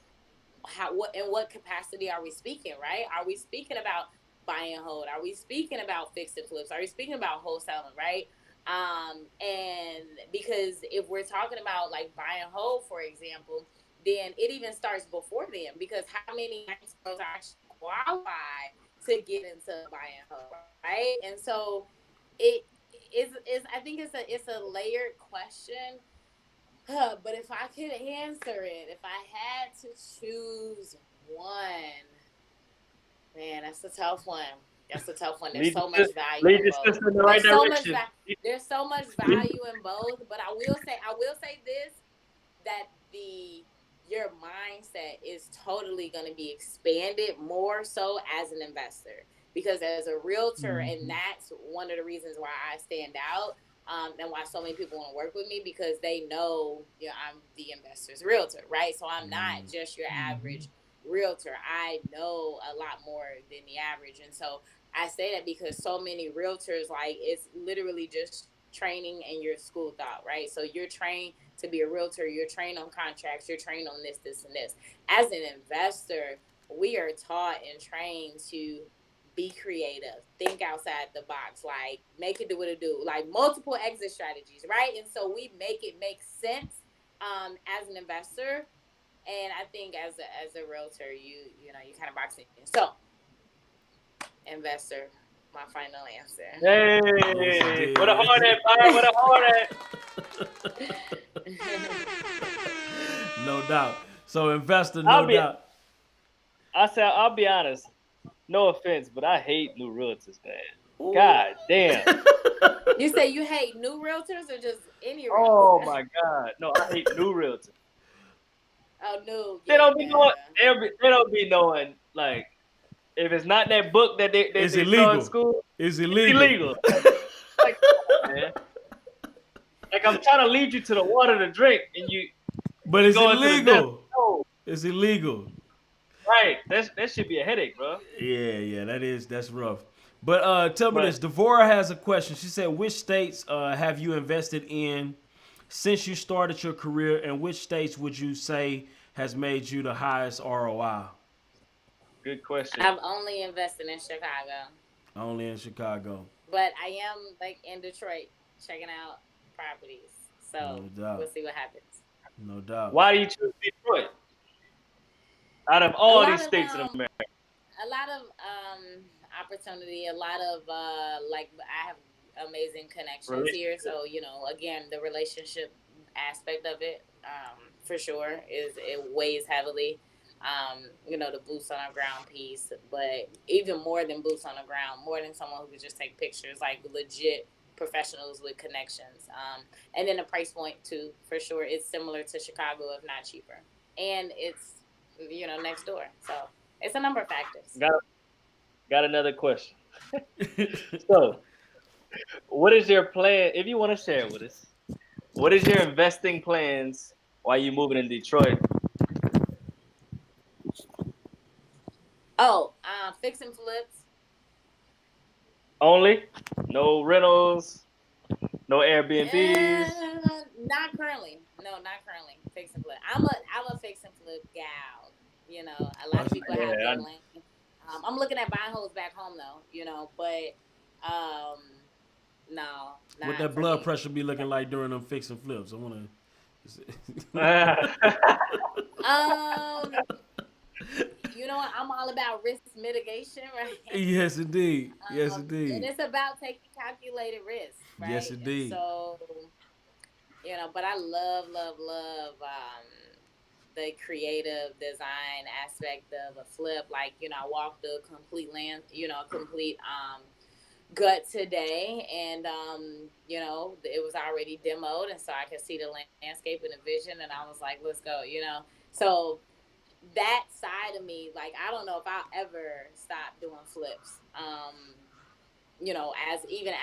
F: what in what capacity are we speaking, right? Are we speaking about buy and hold? Are we speaking about fix and flips? Are we speaking about wholesaling, right? And because if we're talking about like buy and hold, for example, then it even starts before then, because how many girls are actually qualified to get into buy and hold, right? And so it is I think it's a layered question. But if I could answer it, if I had to choose one, man, that's a tough one. That's a tough one. There's so much value in both.
D: In the right direction.
F: There's so much value in both. But I will say this, that your mindset is totally going to be expanded more so as an investor, because as a realtor, and that's one of the reasons why I stand out. And why so many people want to work with me, because they know, I'm the investor's realtor, right? So I'm not just your average realtor. I know a lot more than the average. And so I say that because so many realtors, like, it's literally just training and your school thought, right? So you're trained to be a realtor, you're trained on contracts, you're trained on this, and this. As an investor, we are taught and trained to be creative, think outside the box, like make it do what it do, like multiple exit strategies, right? And so we make it make sense as an investor, and I think as a realtor, you kind of box it in. So, investor, my final answer.
D: Hey, what a hard at, Byron, what a hard at.
C: No doubt. So investor, no doubt.
D: I'll be honest. No offense, but I hate new realtors, man. Ooh. God damn.
F: You say you hate new realtors or just any realtors?
D: Oh my God. No, I hate new realtors.
F: Oh no.
D: They don't be knowing. They don't be knowing, like, if it's not that book that they saw in school.
C: It's illegal.
D: Like, man. Like, I'm trying to lead you to the water to drink, and you.
C: But it's illegal. No. It's illegal.
D: Right, that should be a headache, bro.
C: Yeah, that's rough. But tell me this, Devora has a question. She said, which states have you invested in since you started your career, and which states would you say has made you the highest ROI?
D: Good question.
F: I've only invested in Chicago.
C: Only in Chicago.
F: But I am like in Detroit checking out properties. So we'll see what happens.
C: No doubt.
D: Why do you choose Detroit? Out of all these states in America.
F: A lot of opportunity, a lot of like, I have amazing connections here. So, again, the relationship aspect of it, for sure, it weighs heavily. The boots on the ground piece, but even more than boots on the ground, more than someone who could just take pictures, like legit professionals with connections. And then the price point too, for sure. It's similar to Chicago, if not cheaper. And it's, next door. So it's a number of factors.
D: Got another question. So, what is your plan, if you want to share with us, what is your investing plans while you're moving in Detroit?
F: Oh, fix and flips.
D: Only? No rentals? No Airbnbs?
F: Not currently. No, not currently. Fix and flip. I'm a fix and flip gal. A lot of people have their land. I'm looking at buying homes back home though, but no.
C: What that blood pressure be looking like during them fix and flips? I want
F: to. I'm all about risk mitigation, right?
C: Yes, indeed. Yes, indeed.
F: And it's about taking calculated risks, right?
C: Yes, indeed.
F: And so, but I love the creative design aspect of a flip. Like, I walked the complete land, complete gut today, and it was already demoed, and so I could see the landscape and the vision, and I was like, let's go, So that side of me, like, I don't know if I'll ever stop doing flips.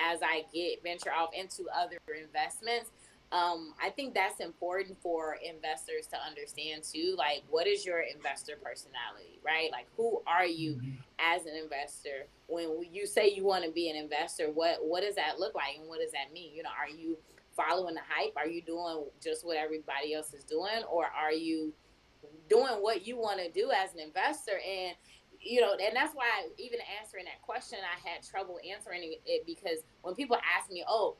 F: As I venture off into other investments. I think that's important for investors to understand too. Like, what is your investor personality, right? Like, who are you as an investor? When you say you want to be an investor, what does that look like, and what does that mean? You know, are you following the hype? Are you doing just what everybody else is doing, or are you doing what you want to do as an investor? And you know, and that's why even answering that question, I had trouble answering it, because when people ask me, oh,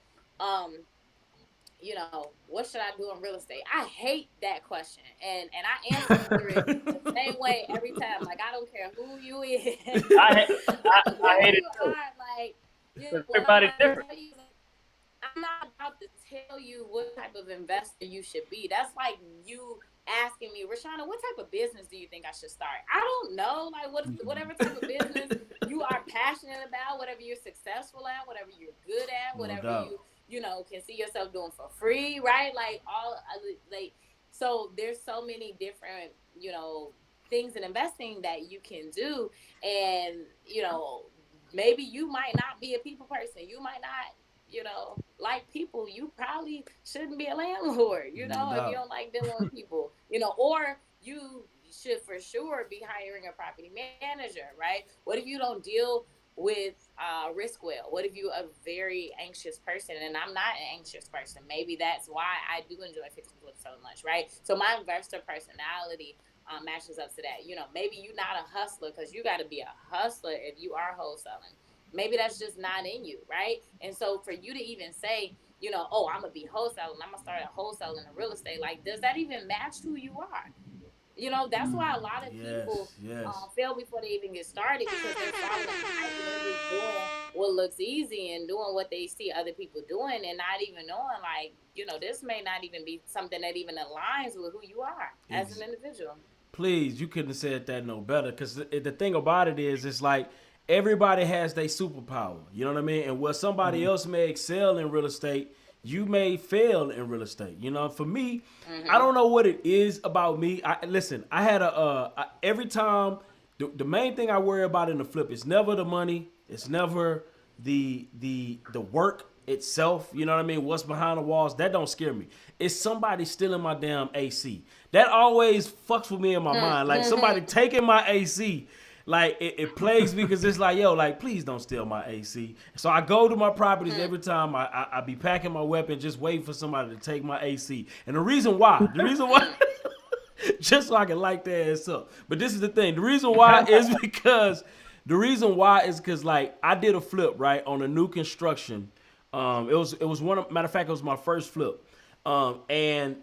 F: you know, what should I do in real estate? I hate that question, and I answer it the same way every time. Like, I don't care who you is,
D: I hate
F: who
D: it
F: you
D: too.
F: are. Like, you know,
D: Because
F: what I'm
D: everybody's
F: about to
D: different.
F: tell you, I'm not about to tell you what type of investor you should be. That's like you asking me, Rashauna, what type of business do you think I should start? I don't know. Like, whatever type of business you are passionate about, whatever you're successful at, whatever you're good at,
C: No
F: whatever
C: doubt.
F: you know, can see yourself doing for free, right? Like, all like, so there's so many different, you know, things in investing that you can do. And you know, maybe you might not be a people person, you might not, you know, like people. You probably shouldn't be a landlord, you
C: No
F: know, if you
C: doubt.
F: don't like dealing with people, you know. Or you should for sure be hiring a property manager, right? What if you don't deal with risk well? What if you a very anxious person? And I'm not an anxious person. Maybe that's why I do enjoy fixing flips so much, right? So my investor personality matches up to that. You know, maybe you're not a hustler, because you got to be a hustler if you are wholesaling. Maybe that's just not in you, right? And so for you to even say, you know, oh, I'm gonna be wholesaling, I'm gonna start a wholesaling in real estate, like, does that even match who you are? You know, that's why a lot of
C: Yes,
F: people
C: yes.
F: fail before they even get started, because they're following the hype and they're just doing what looks easy and doing what they see other people doing, and not even knowing, like, you know, this may not even be something that even aligns with who you are as an
C: Ex-
F: individual.
C: Please, you couldn't have said that no better. Because the thing about it is, it's like everybody has their superpower. You know what I mean? And where somebody else may excel in real estate, you may fail in real estate. You know, for me, I
F: Mm-hmm.
C: don't know what it is about me. Listen. I had every time the main thing I worry about in the flip is never the money. It's never the work itself. You know what I mean? What's behind the walls, that don't scare me. It's somebody stealing my damn AC. That always fucks with me in my mind. Like somebody
F: Mm-hmm.
C: taking my AC. Like it plagues me, because it's like, yo, like, please don't steal my AC. So I go to my properties every time. I be packing my weapon, just waiting for somebody to take my AC. And the reason why just so I can light their ass up. But this is the thing. The reason why is because like I did a flip, right, on a new construction. It was matter of fact, it was my first flip. And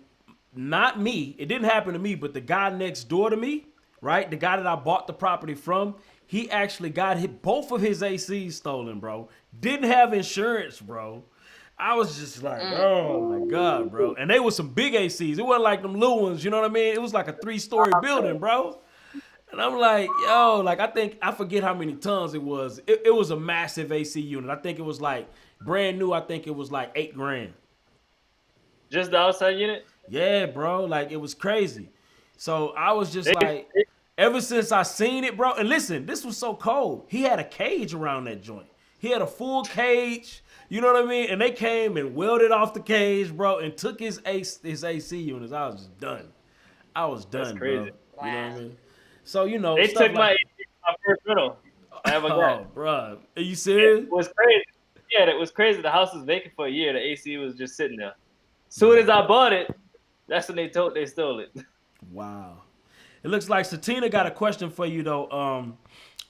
C: not me. It didn't happen to me, but the guy next door to me, right? The guy that I bought the property from, he actually got both of his ACs stolen, bro. Didn't have insurance, bro. I was just like, oh my God, bro. And they were some big ACs. It wasn't like them little ones, you know what I mean? It was like a 3-story building, bro. And I'm like, yo, like I forget how many tons it was. It was a massive AC unit. I think it was like brand new. I think it was like 8 grand.
D: Just the outside unit.
C: Yeah, bro. Like it was crazy. So I was just
D: They,
C: like, ever since I seen it, bro. And listen, this was so cold. He had a cage around that joint. He had a full cage. You know what I mean? And they came and welded off the cage, bro, and took his AC units. I was just done. I was
D: that's
C: done,
D: crazy.
C: bro. You know what I
F: Wow.
C: mean? So
D: They
C: stuff
D: took
C: like,
D: my first rental I ever got.
C: oh, bro, are you
D: It
C: serious?
D: was crazy. Yeah, it was crazy. The house was vacant for a year. The AC was just sitting there. Soon
C: Yeah.
D: as I bought it, that's when they stole it.
C: Wow. It looks like Satina got a question for you though.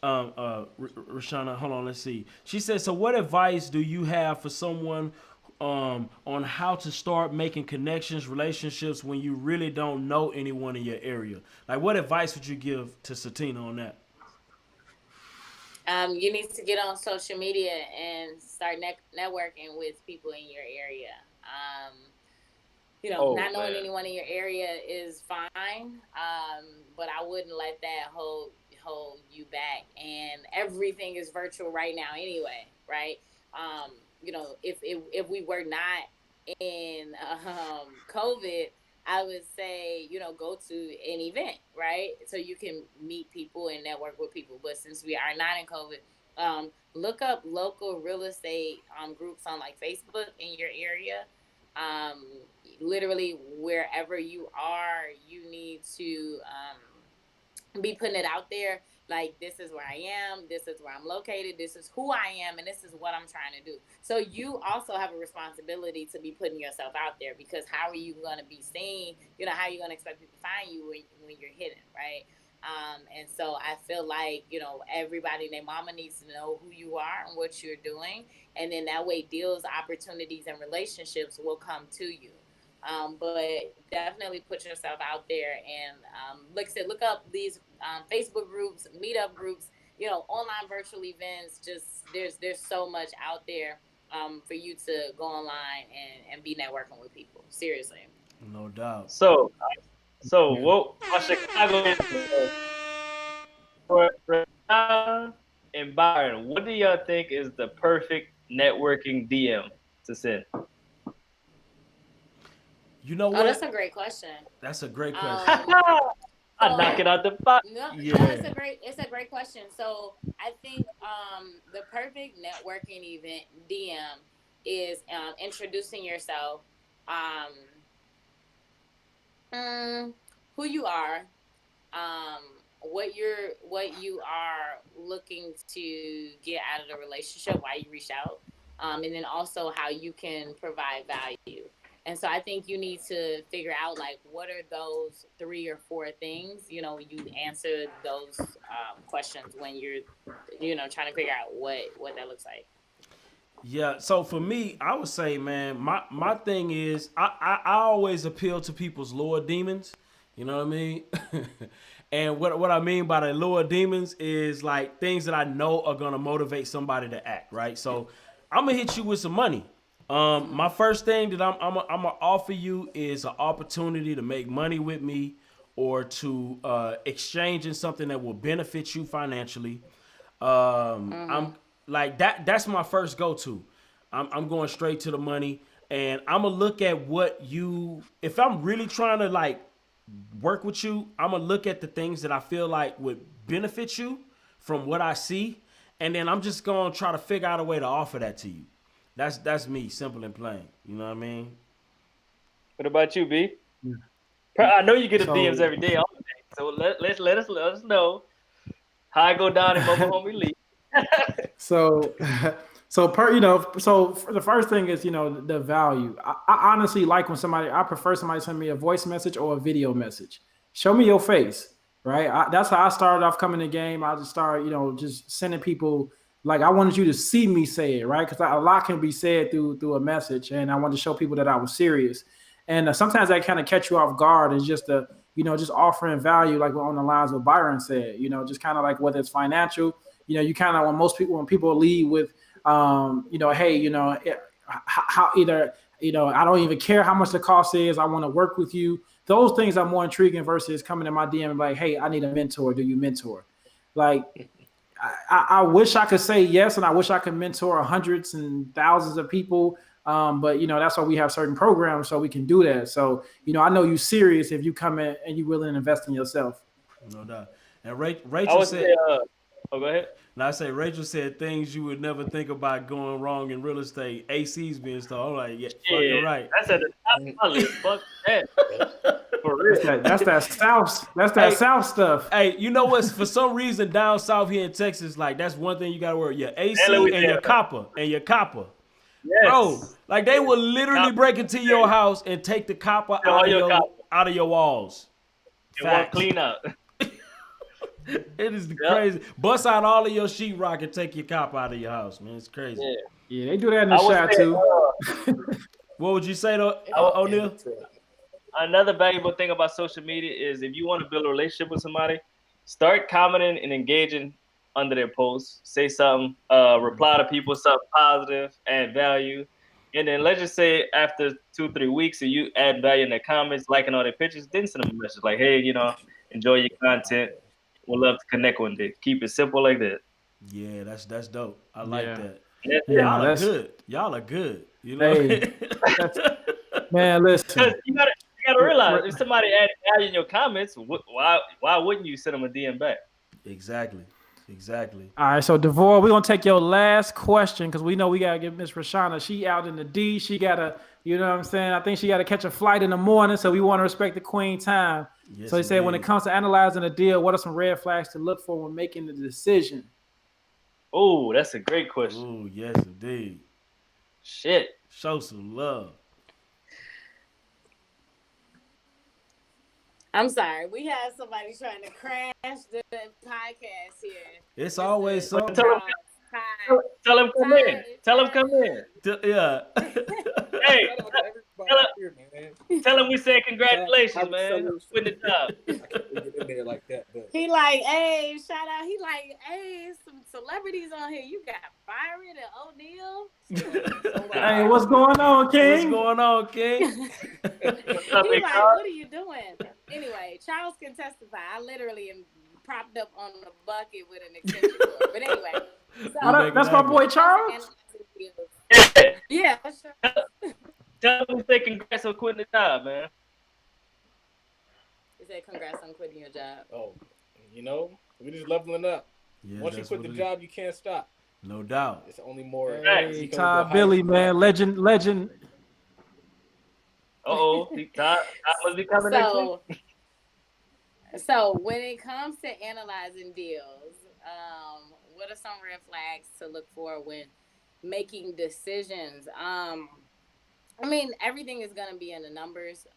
C: Rashauna, hold on, let's see. She says, so what advice do you have for someone on how to start making connections, relationships when you really don't know anyone in your area? Like, what advice would you give to Satina on that?
F: You need to get on social media and start networking with people in your area. Um, you know,
D: Oh
F: not knowing
D: man,
F: anyone in your area is fine, but I wouldn't let that hold you back. And everything is virtual right now, anyway, right? You know, if we were not in COVID, I would say, you know, go to an event, right? So you can meet people and network with people. But since we are not in COVID, look up local real estate groups on like Facebook in your area. Um, Literally, wherever you are, you need to be putting it out there. Like, this is where I am, this is where I'm located, this is who I am, and this is what I'm trying to do. So you also have a responsibility to be putting yourself out there, because how are you going to be seen? You know, how are you going to expect people to find you when you're hidden, right? And so I feel like, you know, everybody and their mama needs to know who you are and what you're doing. And then that way deals, opportunities, and relationships will come to you. But definitely put yourself out there, and like I said, look up these Facebook groups, meetup groups, you know, online virtual events. Just there's so much out there for you to go online and be networking with people. Seriously.
C: No doubt.
D: So what Chicago is for Rashauna and Byron? What do y'all think is the perfect networking DM to send?
C: You know what?
F: Oh, that's a great question.
C: That's a great question.
D: I knock it out the box.
F: No,
C: Yeah.
F: no, it's a great question. So I think the perfect networking event DM is introducing yourself, who you are, what you are looking to get out of the relationship, why you reach out, and then also how you can provide value. And so I think you need to figure out, like, what are those 3 or 4 things, you know, you answer those questions when you're, you know, trying to figure out what that looks like.
C: Yeah, so for me, I would say, man, my thing is I always appeal to people's lower demons. You know what I mean? And what I mean by the lower demons is like things that I know are gonna motivate somebody to act, right? So I'm gonna hit you with some money. My first thing that I'm gonna offer you is an opportunity to make money with me, or to exchange in something that will benefit you financially. I'm like that's my first go-to. I'm going straight to the money, and I'm gonna look at what you. If I'm really trying to like work with you, I'm gonna look at the things that I feel like would benefit you from what I see, and then I'm just gonna try to figure out a way to offer that to you. That's me, simple and plain. You know what I mean?
D: What about you, B? I know you get the
E: So-
D: DMs every day, all day. So let us know how I go down in Mobile Home Elite.
E: So, so the first thing is, you know, the value. I honestly like when I prefer somebody send me a voice message or a video message. Show me your face, right? That's how I started off coming to the game. I just started, you know, just sending people, like, I wanted you to see me say it, right? Because a lot can be said through a message, and I wanted to show people that I was serious. And sometimes that kind of catch you off guard, is just just offering value, like on the lines of Byron said, you know, just kind of like whether it's financial. You know, you kind of, when people leave with, you know, hey, you know, how either, you know, I don't even care how much the cost is, I want to work with you. Those things are more intriguing versus coming in my DM and like, hey, I need a mentor. Do you mentor? Like, I wish I could say yes, and I wish I could mentor hundreds and thousands of people. But you know, that's why we have certain programs, so we can do that. So, you know, I know you're serious if you come in and you're willing to invest in yourself.
C: No doubt. And Rachel said,
D: oh, go ahead.
C: and I say Rachel said things you would never think about going wrong in real estate. ACs being installed. I'm like, yeah, fucking right.
D: That's at the top of my list. Fuck that. For real.
E: That's that South. That's that South stuff.
C: Hey, you know what's, for some reason down south here in Texas, like that's one thing you gotta worry. Your AC and your copper.
D: Yes.
C: Bro, like they will literally break into your house and take the copper out of your walls.
D: It won't clean out.
C: It is crazy. Bust out all of your sheetrock and take your copper out of your house, man. It's crazy.
E: Yeah, they do that in the shot too.
C: What would you say though, Oneil?
D: Another valuable thing about social media is if you want to build a relationship with somebody, start commenting and engaging under their posts. Say something, reply to people, something positive, add value. And then let's just say after 2-3 weeks, if you add value in their comments, liking all their pictures, then send them a message like, hey, you know, enjoy your content. We'd love to connect one day. Keep it simple like that.
C: Yeah, that's dope. I like that.
D: Yeah,
C: Y'all are good. Y'all are good. You know,
E: Hey, man, listen.
D: You gotta realize if somebody added value in your comments, why wouldn't you send them a DM back?
C: Exactly.
E: All right, so DeVore, we're gonna take your last question because we know we gotta get Miss Rashauna. She out in the D. She gotta You know what I'm saying? I think she got to catch a flight in the morning, so we want to respect the queen time.
C: Yes,
E: So he said, when it
C: indeed.
E: comes to analyzing a deal, what are some red flags to look for when making the decision?
D: Oh, that's a great question.
C: Ooh, yes, indeed.
D: Shit.
C: Show some love.
F: I'm sorry. We had somebody trying to crash the podcast here.
C: It's always
D: Tell
C: something.
D: him, tell him come in. Tell him come in.
C: Yeah.
D: Hey,
G: Shout out to everybody
D: tell him,
G: here, man.
D: tell him we said congratulations,
G: I'm
D: man.
G: so
D: Quit the job.
G: I can't really get in there like that, but
F: He like, hey, shout out. He like, hey, some celebrities on here. You got Byron and Oneil.
E: Hey, what's going on, King?
C: What's going on, King?
F: He like, what are you doing? Anyway, Charles can testify. I literally am propped up on the bucket with an extension cord. But anyway, so
E: Oh, that's my boy Charles.
F: Yeah, sure.
D: Tell him we said congrats on quitting the job, man.
F: He said, congrats on quitting your job.
G: oh, we just leveling up.
C: Yeah,
G: Once you
C: that's
G: quit
C: what
G: the
C: it
G: job, you can't stop.
C: is. No doubt.
G: It's only more.
D: Hey,
G: you can
E: Todd
G: go higher.
E: Billy, man, legend.
D: Uh-oh. Todd must be coming next week.
F: So when it comes to analyzing deals, what are some red flags to look for when making decisions? I mean, everything is going to be in the numbers,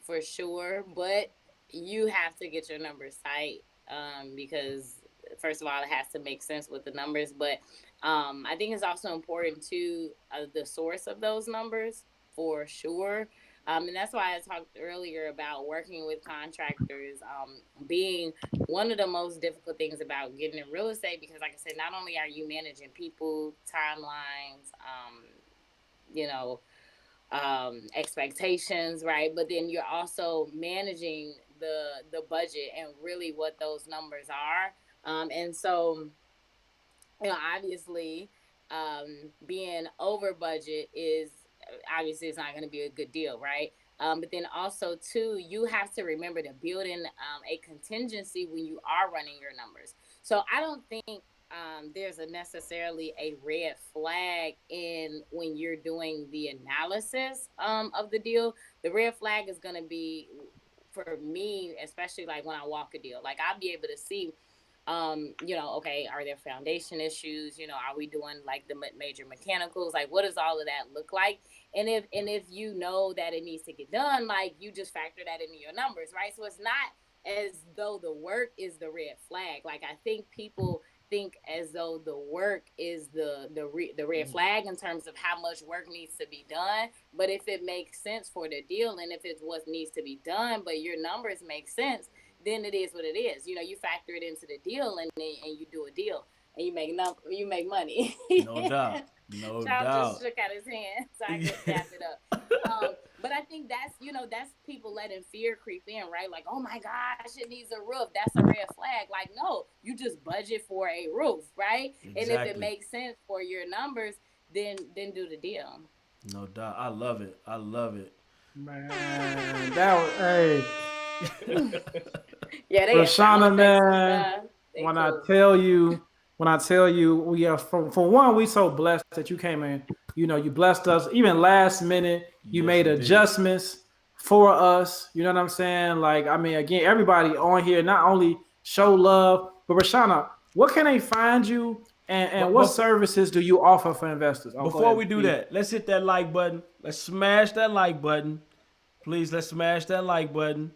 F: for sure, but you have to get your numbers tight, because first of all, it has to make sense with the numbers, but I think it's also important to the source of those numbers, for sure. And that's why I talked earlier about working with contractors being one of the most difficult things about getting in real estate, because like I said, not only are you managing people, timelines, expectations, right? But then you're also managing the budget and really what those numbers are. And so, obviously, being over budget is obviously it's not going to be a good deal, right? But then also too, you have to remember to build in a contingency when you are running your numbers. So I don't think there's necessarily a red flag in when you're doing the analysis of the deal. The red flag is going to be, for me, especially like when I walk a deal, like I'll be able to see, okay, are there foundation issues? Are we doing like the major mechanicals? Like, what does all of that look like? And if you know that it needs to get done, like you just factor that into your numbers, right? So it's not as though the work is the red flag. Like I think people think as though the work is the red flag in terms of how much work needs to be done. But if it makes sense for the deal, and if it's what needs to be done, but your numbers make sense, then it is what it is. You factor it into the deal, and you do a deal, and you make money.
C: No doubt. No
F: Charles
C: doubt.
F: just shook out his hand, so I just tapped it up. But I think that's people letting fear creep in, right? Like, oh my gosh, it needs a roof. That's a red flag. Like, no, you just budget for a roof, right?
C: Exactly.
F: And if it makes sense for your numbers, then do the deal.
C: No doubt. I love it. I love it.
E: Man, that was, hey.
F: Yeah, they
E: Rashauna, man,
F: they
E: when
F: cool.
E: I tell you, we are for one, we so blessed that you came in. You blessed us. Even last minute, you
C: Yes,
E: made
C: indeed.
E: adjustments for us. You know what I'm saying? Like, I mean, again, everybody on here not only show love, but Rashauna, what can they find you, and what services do you offer for investors? Oh, go
C: Before
E: ahead.
C: we do that, let's hit that like button. Let's smash that like button. Please, let's smash that like button.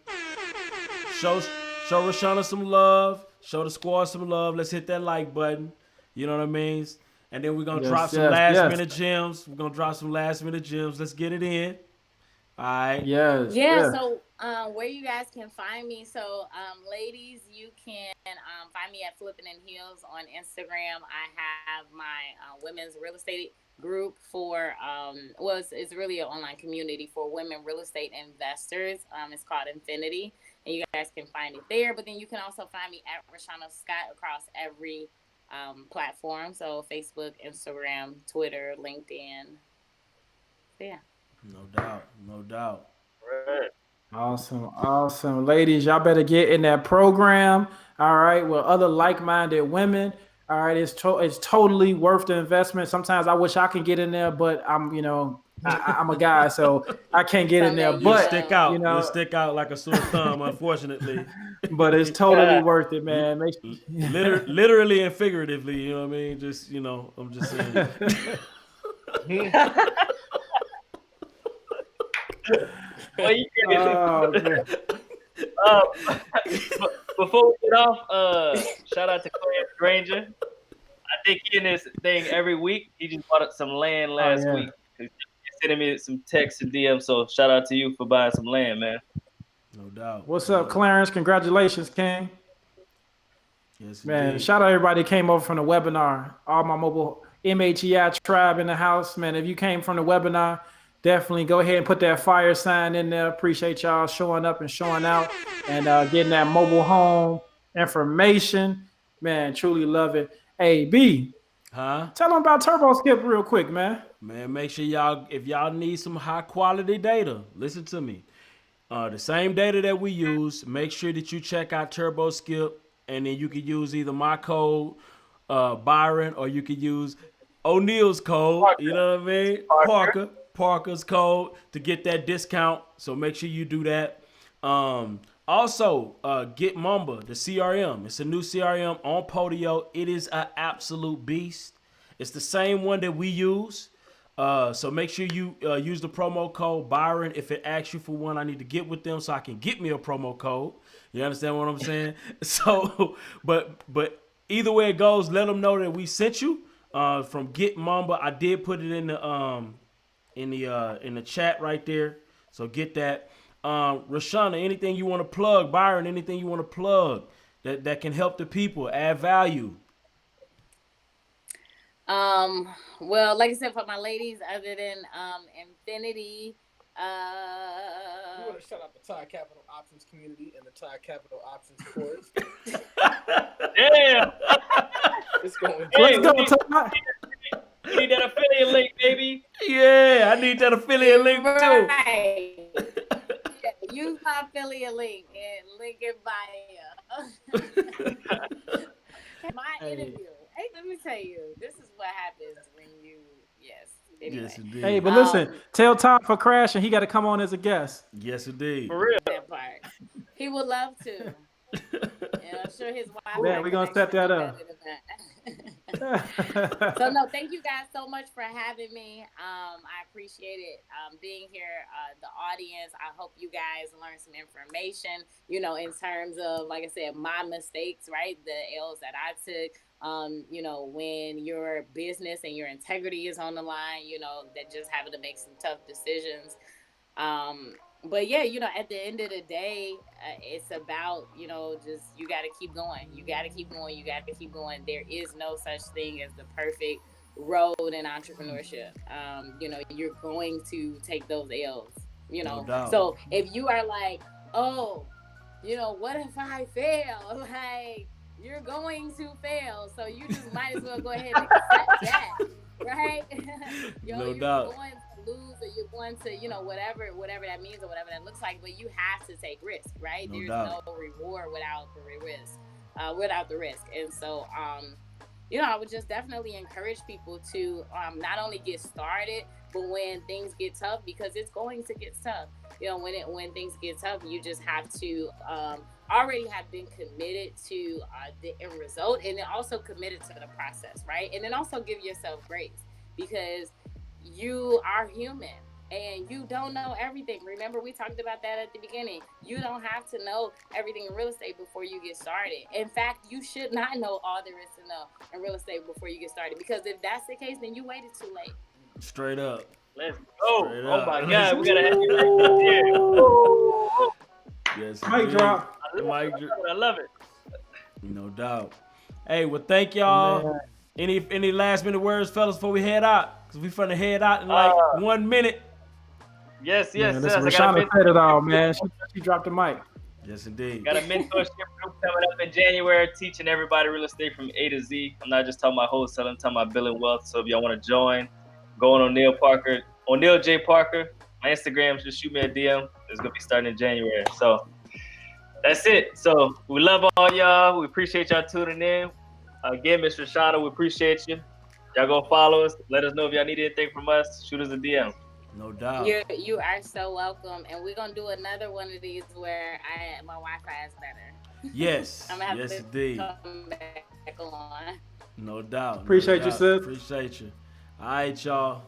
C: Show Rashauna some love. Show the squad some love. Let's hit that like button. You know what I mean? And then we're going to drop some last minute gems. We're going to drop some last minute gems. Let's get it in. All right.
E: Yes.
F: Yeah, so where you guys can find me. So ladies, you can find me at Flipping in Heels on Instagram. I have my women's real estate group for it's really an online community for women real estate investors. It's called Infinity, and you guys can find it there. But then you can also find me at Rashauna Scott across every platform. So Facebook, Instagram, Twitter, LinkedIn. So yeah.
C: No doubt. No doubt.
D: Right.
E: Awesome. Ladies, y'all better get in that program. All right, with other like-minded women. All right, it's totally worth the investment. Sometimes I wish I could get in there, but I'm, I'm a guy, so I can't get in there.
F: Someday
C: You'll
E: But
C: stick out.
E: you know,
C: You'll stick out like a sore thumb, unfortunately.
E: but it's totally worth it, man.
C: Literally and figuratively, you know what I mean? Just, I'm just saying.
D: Well, you can
E: Oh, man.
D: Before we get off, shout out to Clarence Granger. I think he in this thing every week. He just bought up some land last week. He's sending me some texts and DMs. So shout out to you for buying some land, man.
C: No doubt.
E: What's up, Clarence? Congratulations, King.
C: Yes,
E: Man,
C: indeed.
E: shout out everybody that came over from the webinar. All my mobile MHEI tribe in the house. Man, if you came from the webinar, definitely go ahead and put that fire sign in there. Appreciate y'all showing up and showing out and getting that mobile home information. Man, truly love it. Hey, B, tell them about Turbo Skip real quick, man.
C: Man, make sure if y'all need some high quality data, listen to me. The same data that we use, make sure that you check out Turbo Skip, and then you can use either my code, Byron, or you can use Oneil's code.
D: Parker.
C: You know what I mean? Parker's code to get that discount. So make sure you do that. Also, get Mamba, the CRM. It's a new CRM on Podio. It is an absolute beast. It's the same one that we use. So make sure you use the promo code Byron. If it asks you for one, I need to get with them so I can get me a promo code. You understand what I'm saying? So, but either way it goes, let them know that we sent you from Get Mamba. I did put it in the chat right there. So get that. Rashauna, anything you want to plug? Byron, anything you want to plug that can help the people, add value?
F: Well, like I said, for my ladies, other than Infinity,
G: We want to shout out the Thai Capital Options community and the Thai Capital Options course.
D: Damn.
G: It's going
D: Hey,
E: Let's go, Todd.
D: we need that affiliate link, baby.
C: Yeah, I need that affiliate link too.
F: right. Use my affiliate link and link in bio. My interview. Hey, let me tell you, this is what happens when you, anyway.
C: Yes, indeed.
E: Hey, but listen, tell Todd for crashing. He got to come on as a guest.
C: Yes, indeed.
D: For real.
F: That part. He would love to. And I'm sure his wife.
E: Man, we're going to set that up.
F: So no, thank you guys so much for having me. I appreciate it being here. The audience, I hope you guys learned some information, in terms of, like I said, my mistakes, right? The L's that I took. When your business and your integrity is on the line, that just having to make some tough decisions. But yeah, at the end of the day, it's about, just, you got to keep going. You got to keep going. You got to keep going. There is no such thing as the perfect road in entrepreneurship. You're going to take those L's,
C: No doubt.
F: So if you are like, oh, what if I fail? Like, you're going to fail. So you just might as well go ahead and accept that, right?
C: No doubt.
F: You're going to lose, or you're going to, whatever that means or whatever that looks like, but you have to take risk, right?
C: No
F: There's
C: doubt.
F: no reward without the risk. And so, I would just definitely encourage people to not only get started, but when things get tough, because it's going to get tough. When things get tough, you just have to already have been committed to the end result, and then also committed to the process, right? And then also give yourself grace, because you are human and you don't know everything. Remember, we talked about that at the beginning. You don't have to know everything in real estate before you get started. In fact, you should not know all there is to know in real estate before you get started, because if that's the case, then you waited too late.
C: Straight up.
D: Let's go.
C: Straight
D: Oh
C: up.
D: my God, we gotta have you right here.
C: Yes,
E: Mic
C: indeed.
E: drop.
D: I love it.
C: No doubt. Hey, well, thank y'all.
E: Man.
C: Any last minute words, fellas, before we head out? Because we finna head out in like 1 minute.
D: Yes.
E: Man, listen,
D: I got a
E: Rashauna said it all, man. She dropped the mic.
C: Yes, indeed.
D: Got a mentorship group coming up in January, teaching everybody real estate from A to Z. I'm not just talking about wholesale, I'm talking about building wealth. So if y'all want to join, go on Oneil J Parker. My Instagram, just shoot me a DM. It's gonna be starting in January. So that's it. So we love all y'all. We appreciate y'all tuning in. Again, Ms. Rashauna, we appreciate you. Y'all go follow us. Let us know if y'all need anything from us. Shoot us a DM.
C: No doubt.
F: You are so welcome, and we're gonna do another one of these where my Wi-Fi is better.
C: Yes.
F: I'm gonna have
C: Yes,
F: to
C: indeed.
F: come back on.
C: No doubt. No
E: Appreciate you,
C: doubt.
E: sis.
C: Appreciate you. All right, y'all.